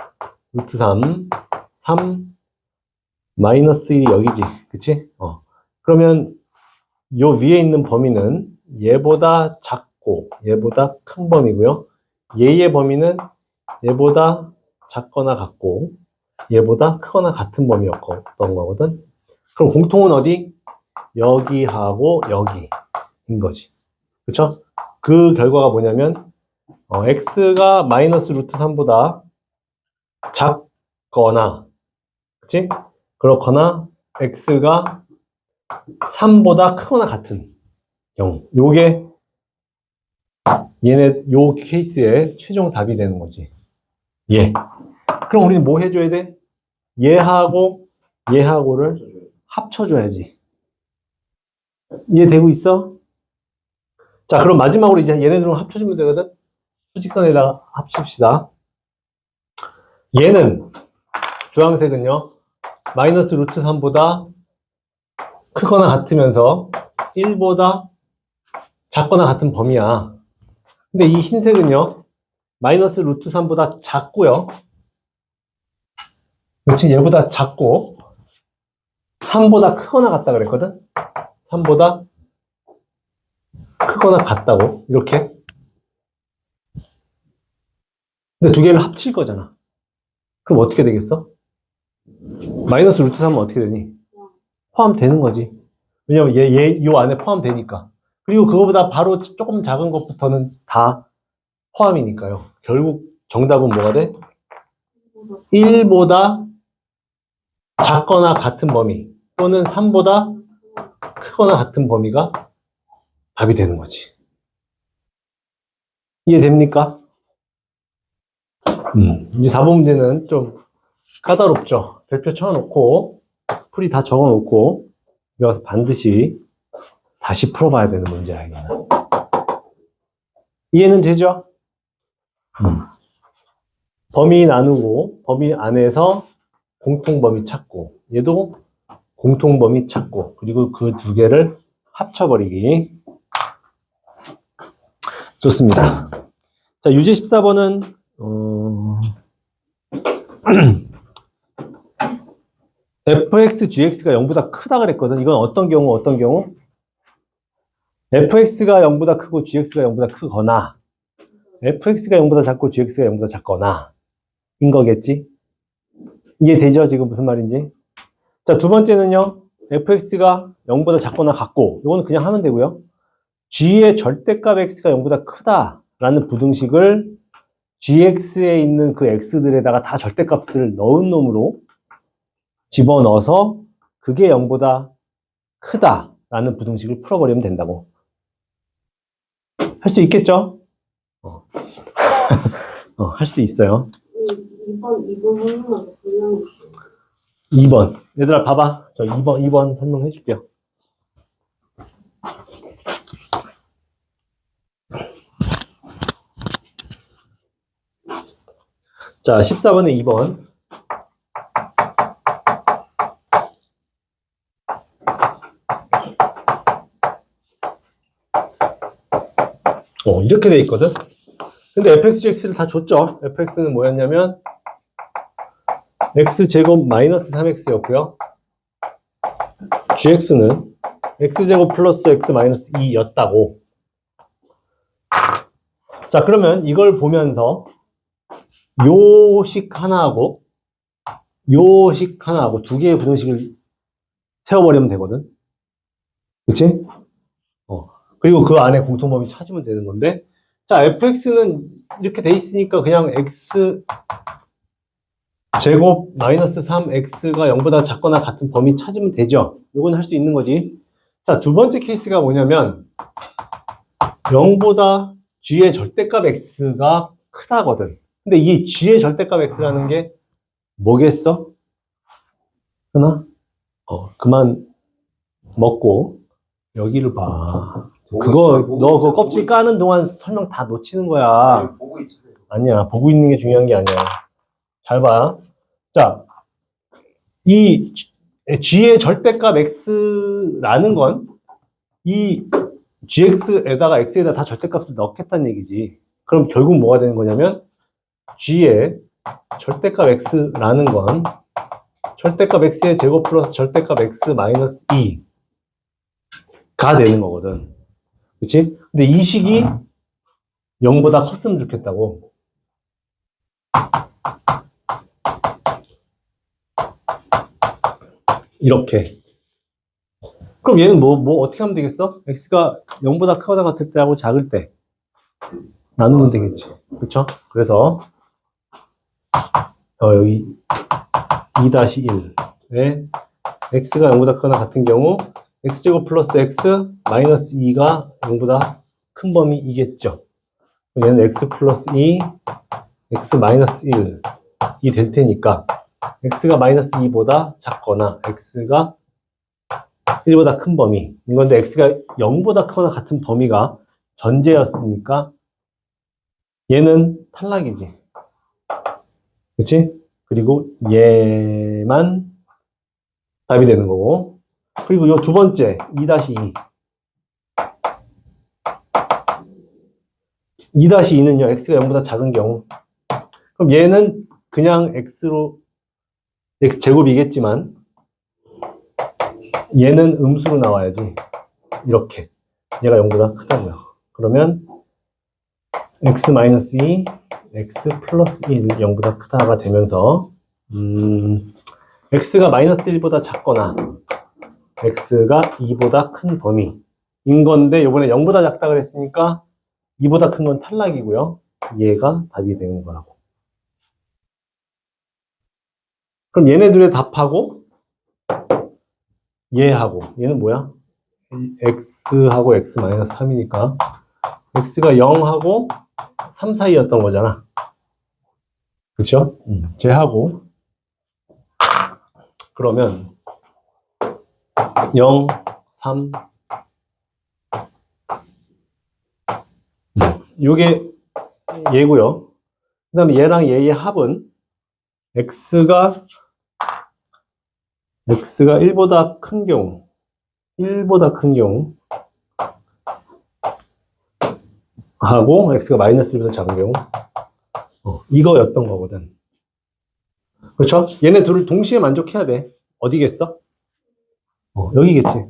루트 3, 3, 마이너스 1이 여기지. 그치? 그러면 요 위에 있는 범위는 얘보다 작고 얘보다 큰 범위고요. 얘의 범위는 얘보다 작거나 같고 얘보다 크거나 같은 범위였던 거거든. 그럼 공통은 어디? 여기하고 여기인 거지. 그쵸? 그 결과가 뭐냐면 x가 마이너스 루트 3보다 작거나 그치? 그렇거나 x가 3보다 크거나 같은 경우 요게 요 케이스의 최종 답이 되는 거지. 예. 그럼 우리는 뭐 해줘야 돼? 얘하고를 합쳐줘야지. 이해되고 있어? 자, 그럼 마지막으로 이제 얘네들을 합쳐주면 되거든? 수직선에다가 합칩시다. 얘는 주황색은요 마이너스 루트 3보다 크거나 같으면서 1보다 작거나 같은 범위야. 근데 이 흰색은요 마이너스 루트 3보다 작고요. 그렇지? 얘보다 작고 3보다 크거나 같다 그랬거든? 3보다 크거나 같다고 이렇게. 근데 두 개를 합칠 거잖아. 그럼 어떻게 되겠어? 마이너스 루트 3은 어떻게 되니? 포함되는 거지. 왜냐면 요 안에 포함되니까. 그리고 그거보다 바로 조금 작은 것부터는 다 포함이니까요. 결국 정답은 뭐가 돼? 1보다 작거나 같은 범위 또는 3보다 크거나 같은 범위가 답이 되는 거지. 이해됩니까? 이제 4번 문제는 좀 까다롭죠. 별표 쳐놓고 풀이 다 적어놓고 여기서 반드시 다시 풀어봐야 되는 문제야. 이거는. 이해는 되죠? 범위 나누고 범위 안에서 공통범위 찾고 얘도 공통범위 찾고 그리고 그 두 개를 합쳐버리기. 좋습니다. 자, 유제 14번은 fx, gx가 0보다 크다 그랬거든. 이건 어떤 경우, 어떤 경우? fx가 0보다 크고 gx가 0보다 크거나 fx가 0보다 작고 gx가 0보다 작거나 인 거겠지? 이해되죠? 지금 무슨 말인지? 자, 두 번째는요. fx가 0보다 작거나 같고 이거는 그냥 하면 되고요. g의 절대값 x가 0보다 크다라는 부등식을 gx에 있는 그 x들에다가 다 절대값을 넣은 놈으로 집어넣어서 그게 0보다 크다라는 부등식을 풀어버리면 된다고. 할 수 있겠죠? 할 수 있어요. 2번 설명만 더 설명해 주세요. 2번. 얘들아, 봐봐. 저 2번 설명해 줄게요. 자, 14번에 2번. 이렇게 돼 있거든? 근데 fx, gx를 다 줬죠? fx는 뭐였냐면, x제곱 마이너스 3x였고요. gx는 x제곱 플러스 x 마이너스 2였다고. 자, 그러면 이걸 보면서 요식 하나하고 요식 하나하고 두 개의 부등식을 세워버리면 되거든. 그치? 그리고 그 안에 공통범위 찾으면 되는 건데, 자, fx는 이렇게 돼 있으니까 그냥 x 제곱 마이너스 3x가 0보다 작거나 같은 범위 찾으면 되죠. 이건 할 수 있는 거지. 자, 두 번째 케이스가 뭐냐면 0보다 g의 절대값 x가 크다거든. 근데 이 g의 절대값 x라는 게 뭐겠어? 하나? 그만 먹고 여기를 봐. 그거 너 그거 껍질 까는 동안 설명 다 놓치는 거야. 보고 있잖아요. 아니야, 보고 있는 게 중요한 게 아니야. 잘 봐. 자, 이 g의 절대값 x라는 건 이 gx에다가 x에다 다 절대값을 넣겠다는 얘기지. 그럼 결국 뭐가 되는 거냐면 g의 절대값 x라는 건 절대값 x의 제곱 플러스 절대값 x 마이너스 2가 되는 거거든. 그치? 근데 이 식이 0보다 컸으면 좋겠다고. 이렇게. 그럼 얘는 뭐 어떻게 하면 되겠어? x가 0보다 크거나 같을 때하고 작을 때 나누면 되겠지. 그쵸? 그래서 여기 2-1에 x가 0보다 크거나 같은 경우 x제곱 플러스 x 마이너스 2가 0보다 큰 범위이겠죠. 얘는 x 플러스 2, x 마이너스 1이 될 테니까 x가 마이너스 2보다 작거나 x가 1보다 큰 범위. 이건데 x가 0보다 크거나 같은 범위가 전제였으니까 얘는 탈락이지. 그치? 그리고 얘만 답이 되는 거고. 그리고 요 두 번째, 2-2. 2-2는요, x가 0보다 작은 경우. 그럼 얘는 그냥 x제곱이겠지만, 얘는 음수로 나와야지. 이렇게. 얘가 0보다 크다고요. 그러면, x-2, x 플러스 1, 0보다 크다가 되면서, x가 마이너스 1보다 작거나, x가 2보다 큰 범위인 건데, 요번에 0보다 작다 그랬으니까, 2보다 큰 건 탈락이고요. 얘가 답이 되는 거라고. 그럼 얘네 둘의 답하고 얘하고 얘는 뭐야? x하고 x-3이니까 x가 0하고 3 사이였던 거잖아. 그쵸? 쟤하고 그러면 0, 3 요게 얘고요. 그 다음에 얘랑 얘의 합은 x가 1보다 큰 경우, 1보다 큰 경우, 하고, x가 마이너스 1보다 작은 경우, 이거였던 거거든. 그렇죠? 얘네 둘을 동시에 만족해야 돼. 어디겠어? 여기겠지.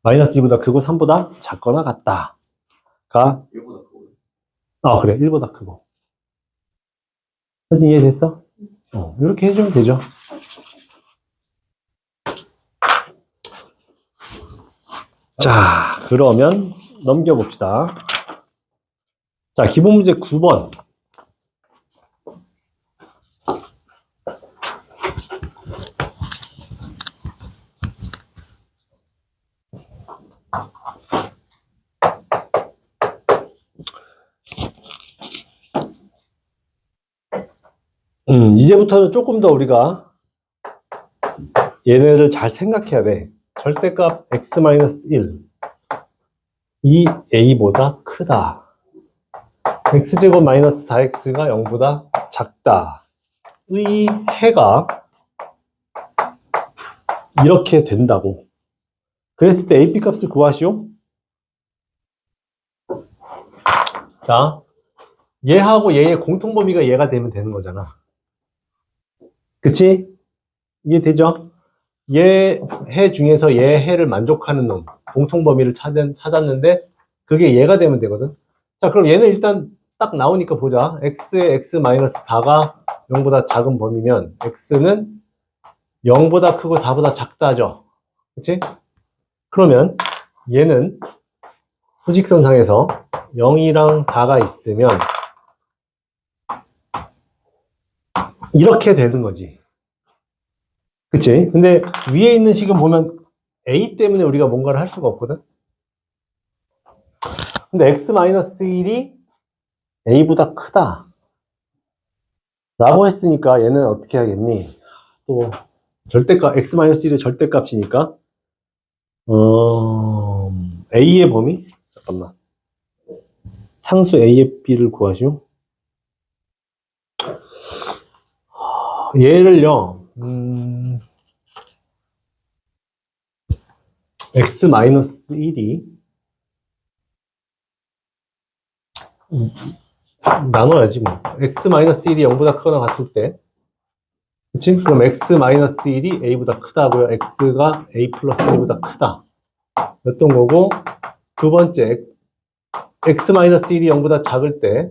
마이너스 2보다 크고 3보다 작거나 같다. 가, 1보다 크고. 그래. 1보다 크고. 사진 이해됐어? 이렇게 해주면 되죠. 자, 그러면 넘겨봅시다. 자, 기본 문제 9번. 이제부터는 조금 더 우리가 얘네를 잘 생각해야 돼. 절대값 x-1 이 a보다 크다. x제곱 마이너스 4x가 0보다 작다. 의 해가 이렇게 된다고. 그랬을 때 AP 값을 구하시오. 자, 얘하고 얘의 공통범위가 얘가 되면 되는 거잖아. 그치? 이해되죠? 얘 해 중에서 얘 해를 만족하는 놈, 공통범위를 찾았는데 그게 얘가 되면 되거든. 자, 그럼 얘는 일단 딱 나오니까 보자. x의 x-4가 0보다 작은 범위면 x는 0보다 크고 4보다 작다죠. 그치? 그러면 얘는 후직선상에서 0이랑 4가 있으면 이렇게 되는 거지. 그치? 근데 위에 있는 식은 보면 a 때문에 우리가 뭔가를 할 수가 없거든? 근데 x-1이 a보다 크다 라고 했으니까 얘는 어떻게 하겠니? 또 절대값, x-1의 절대값이니까 a의 범위? 잠깐만. 상수 a의 b를 구하시오. 얘를요, x-1이 나눠야지 뭐. x-1이 0보다 크거나 같을 때, 그치? 그럼 x-1이 a보다 크다고요. x가 a 플러스 1보다 크다 였던 거고, 두 번째 x-1이 0보다 작을 때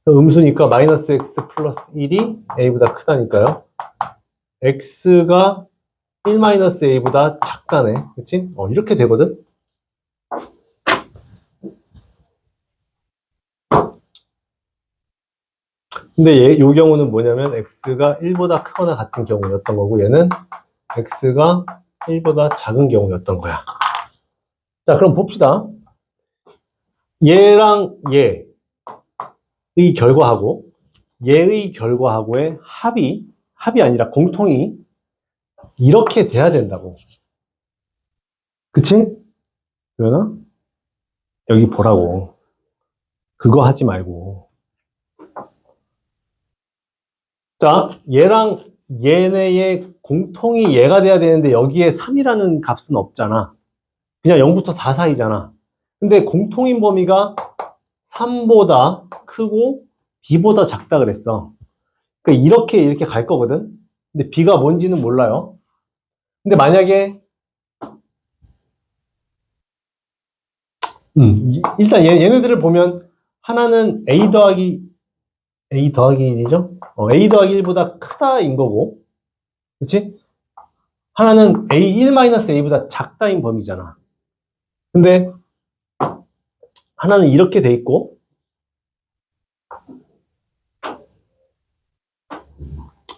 음수니까 마이너스 x 플러스 1이 a보다 크다니까요. x가 1-a보다 작다네. 그치? 이렇게 되거든? 근데 요 경우는 뭐냐면 x가 1보다 크거나 같은 경우였던 거고 얘는 x가 1보다 작은 경우였던 거야. 자, 그럼 봅시다. 얘랑 얘의 결과하고 얘의 결과하고의 합이 아니라 공통이 이렇게 돼야 된다고. 그치? 그러나 여기 보라고. 그거 하지 말고. 자, 얘랑 얘네의 공통이 얘가 돼야 되는데 여기에 3이라는 값은 없잖아. 그냥 0부터 4 사이잖아. 근데 공통인 범위가 3보다 크고 b보다 작다 그랬어. 그러니까 이렇게 갈 거거든. 근데 b가 뭔지는 몰라요. 근데 만약에 일단 얘네들을 보면 하나는 a 더하기 1이죠? a 더하기 1보다 크다인 거고, 그치? 하나는 a1-a보다 작다인 범위잖아. 근데 하나는 이렇게 돼 있고,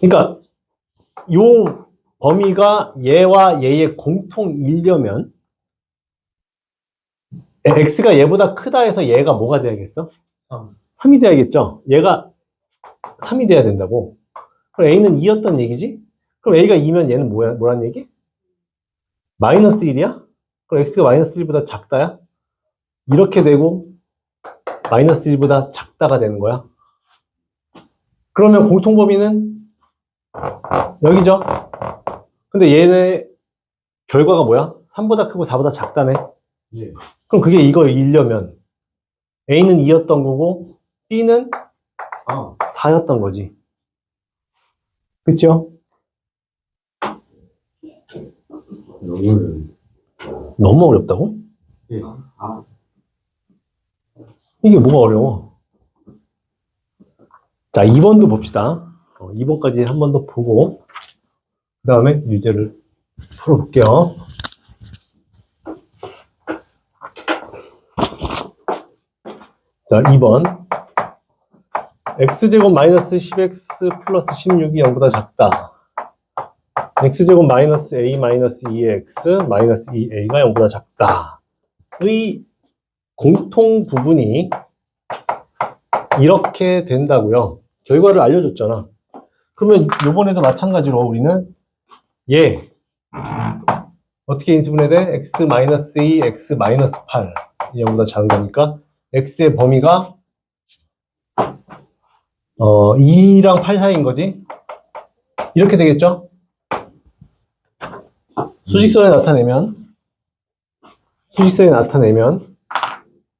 그러니까 요 범위가 얘와 얘의 공통이려면 x가 얘보다 크다 해서 얘가 뭐가 돼야겠어? 3이 돼야겠죠? 얘가 3이 돼야 된다고. 그럼 a는 2였던 얘기지? 그럼 a가 2면 얘는 뭐란 얘기? 마이너스 1이야? 그럼 x가 마이너스 1보다 작다야? 이렇게 되고 마이너스 1보다 작다가 되는 거야. 그러면 공통범위는 여기죠? 근데 얘네 결과가 뭐야? 3보다 크고 4보다 작다네. 예. 그럼 그게 이거 일려면 a는 2였던 거고 b는 4였던 거지. 그쵸? 너무 어렵다고? 예. 이게 뭐가 어려워? 자, 2번도 봅시다. 2번까지 한 번 더 보고 그 다음에 유제를 풀어볼게요. 자, 2번 x제곱 마이너스 10x 플러스 16이 0보다 작다. x제곱 마이너스 a 마이너스 2x 마이너스 2a가 0보다 작다. 의 공통 부분이 이렇게 된다고요. 결과를 알려줬잖아. 그러면 요번에도 마찬가지로 우리는 얘 어떻게 인수분해 돼? x 마이너스 2, x 마이너스 8 0보다 작은 거니까 x의 범위가 2랑 8 사이인 거지? 이렇게 되겠죠? 수직선에 나타내면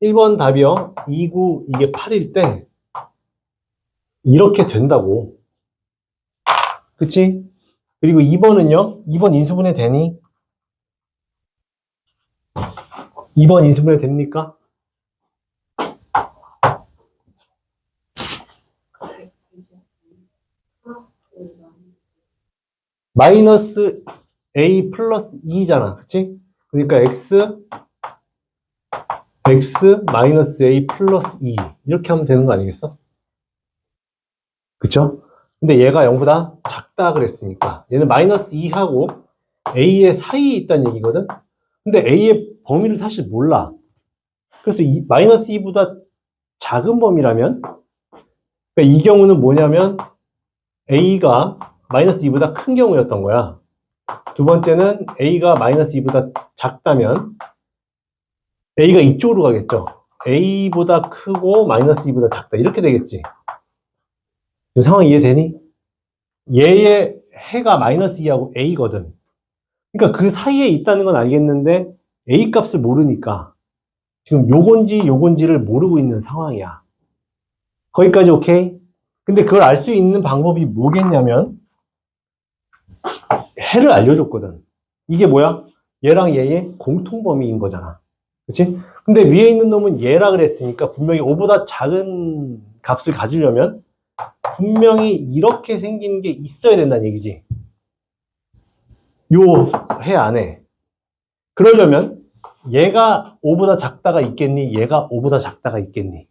1번 답이요. 2, 9, 이게 8일 때 이렇게 된다고. 그치? 그리고 2번은요. 2번 인수분해 되니? 2번 인수분해 됩니까? 마이너스 a 플러스 2잖아. 그치? 그러니까 x 마이너스 a 플러스 2 이렇게 하면 되는 거 아니겠어? 그쵸? 근데 얘가 0보다 작다 그랬으니까 얘는 마이너스 2하고 a의 사이에 있다는 얘기거든? 근데 a의 범위를 사실 몰라. 그래서 마이너스 2보다 작은 범위라면 그러니까 이 경우는 뭐냐면 a가 마이너스 2보다 큰 경우였던 거야. 두 번째는 a가 마이너스 2보다 작다면 a가 이쪽으로 가겠죠. a보다 크고 마이너스 2보다 작다 이렇게 되겠지. 이 상황 이해되니? 얘의 해가 마이너스 2하고 a거든. 그러니까 그 사이에 있다는 건 알겠는데 a 값을 모르니까 지금 요건지를 모르고 있는 상황이야. 거기까지 오케이? 근데 그걸 알 수 있는 방법이 뭐겠냐면 해를 알려줬거든. 이게 뭐야? 얘랑 얘의 공통범위인 거잖아. 그치? 근데 위에 있는 놈은 얘라 그랬으니까 분명히 5보다 작은 값을 가지려면 분명히 이렇게 생긴 게 있어야 된다는 얘기지. 요 해 안에. 그러려면 얘가 5보다 작다가 있겠니? 얘가 5보다 작다가 있겠니?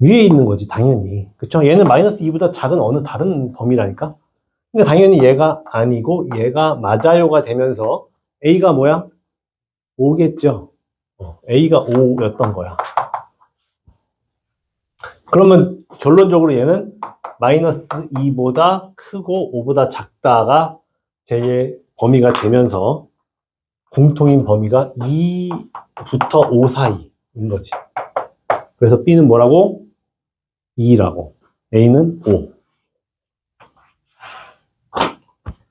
위에 있는 거지, 당연히. 그쵸? 얘는 마이너스 2보다 작은 어느 다른 범위라니까? 근데 당연히 얘가 아니고 얘가 맞아요가 되면서 A가 뭐야? 5겠죠? A가 5였던 거야. 그러면 결론적으로 얘는 마이너스 2보다 크고 5보다 작다가 제의 범위가 되면서 공통인 범위가 2부터 5 사이인 거지. 그래서 B는 뭐라고? 2라고. A는 5.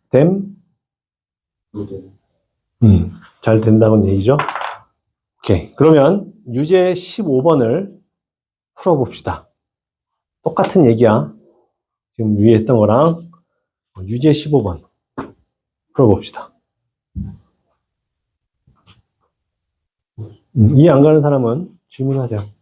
됨? 잘 된다는 얘기죠. 오케이. 그러면 유제 15번을 풀어봅시다. 똑같은 얘기야. 지금 위에 했던 거랑 유제 15번 풀어봅시다. 이해 안 가는 사람은 질문하세요.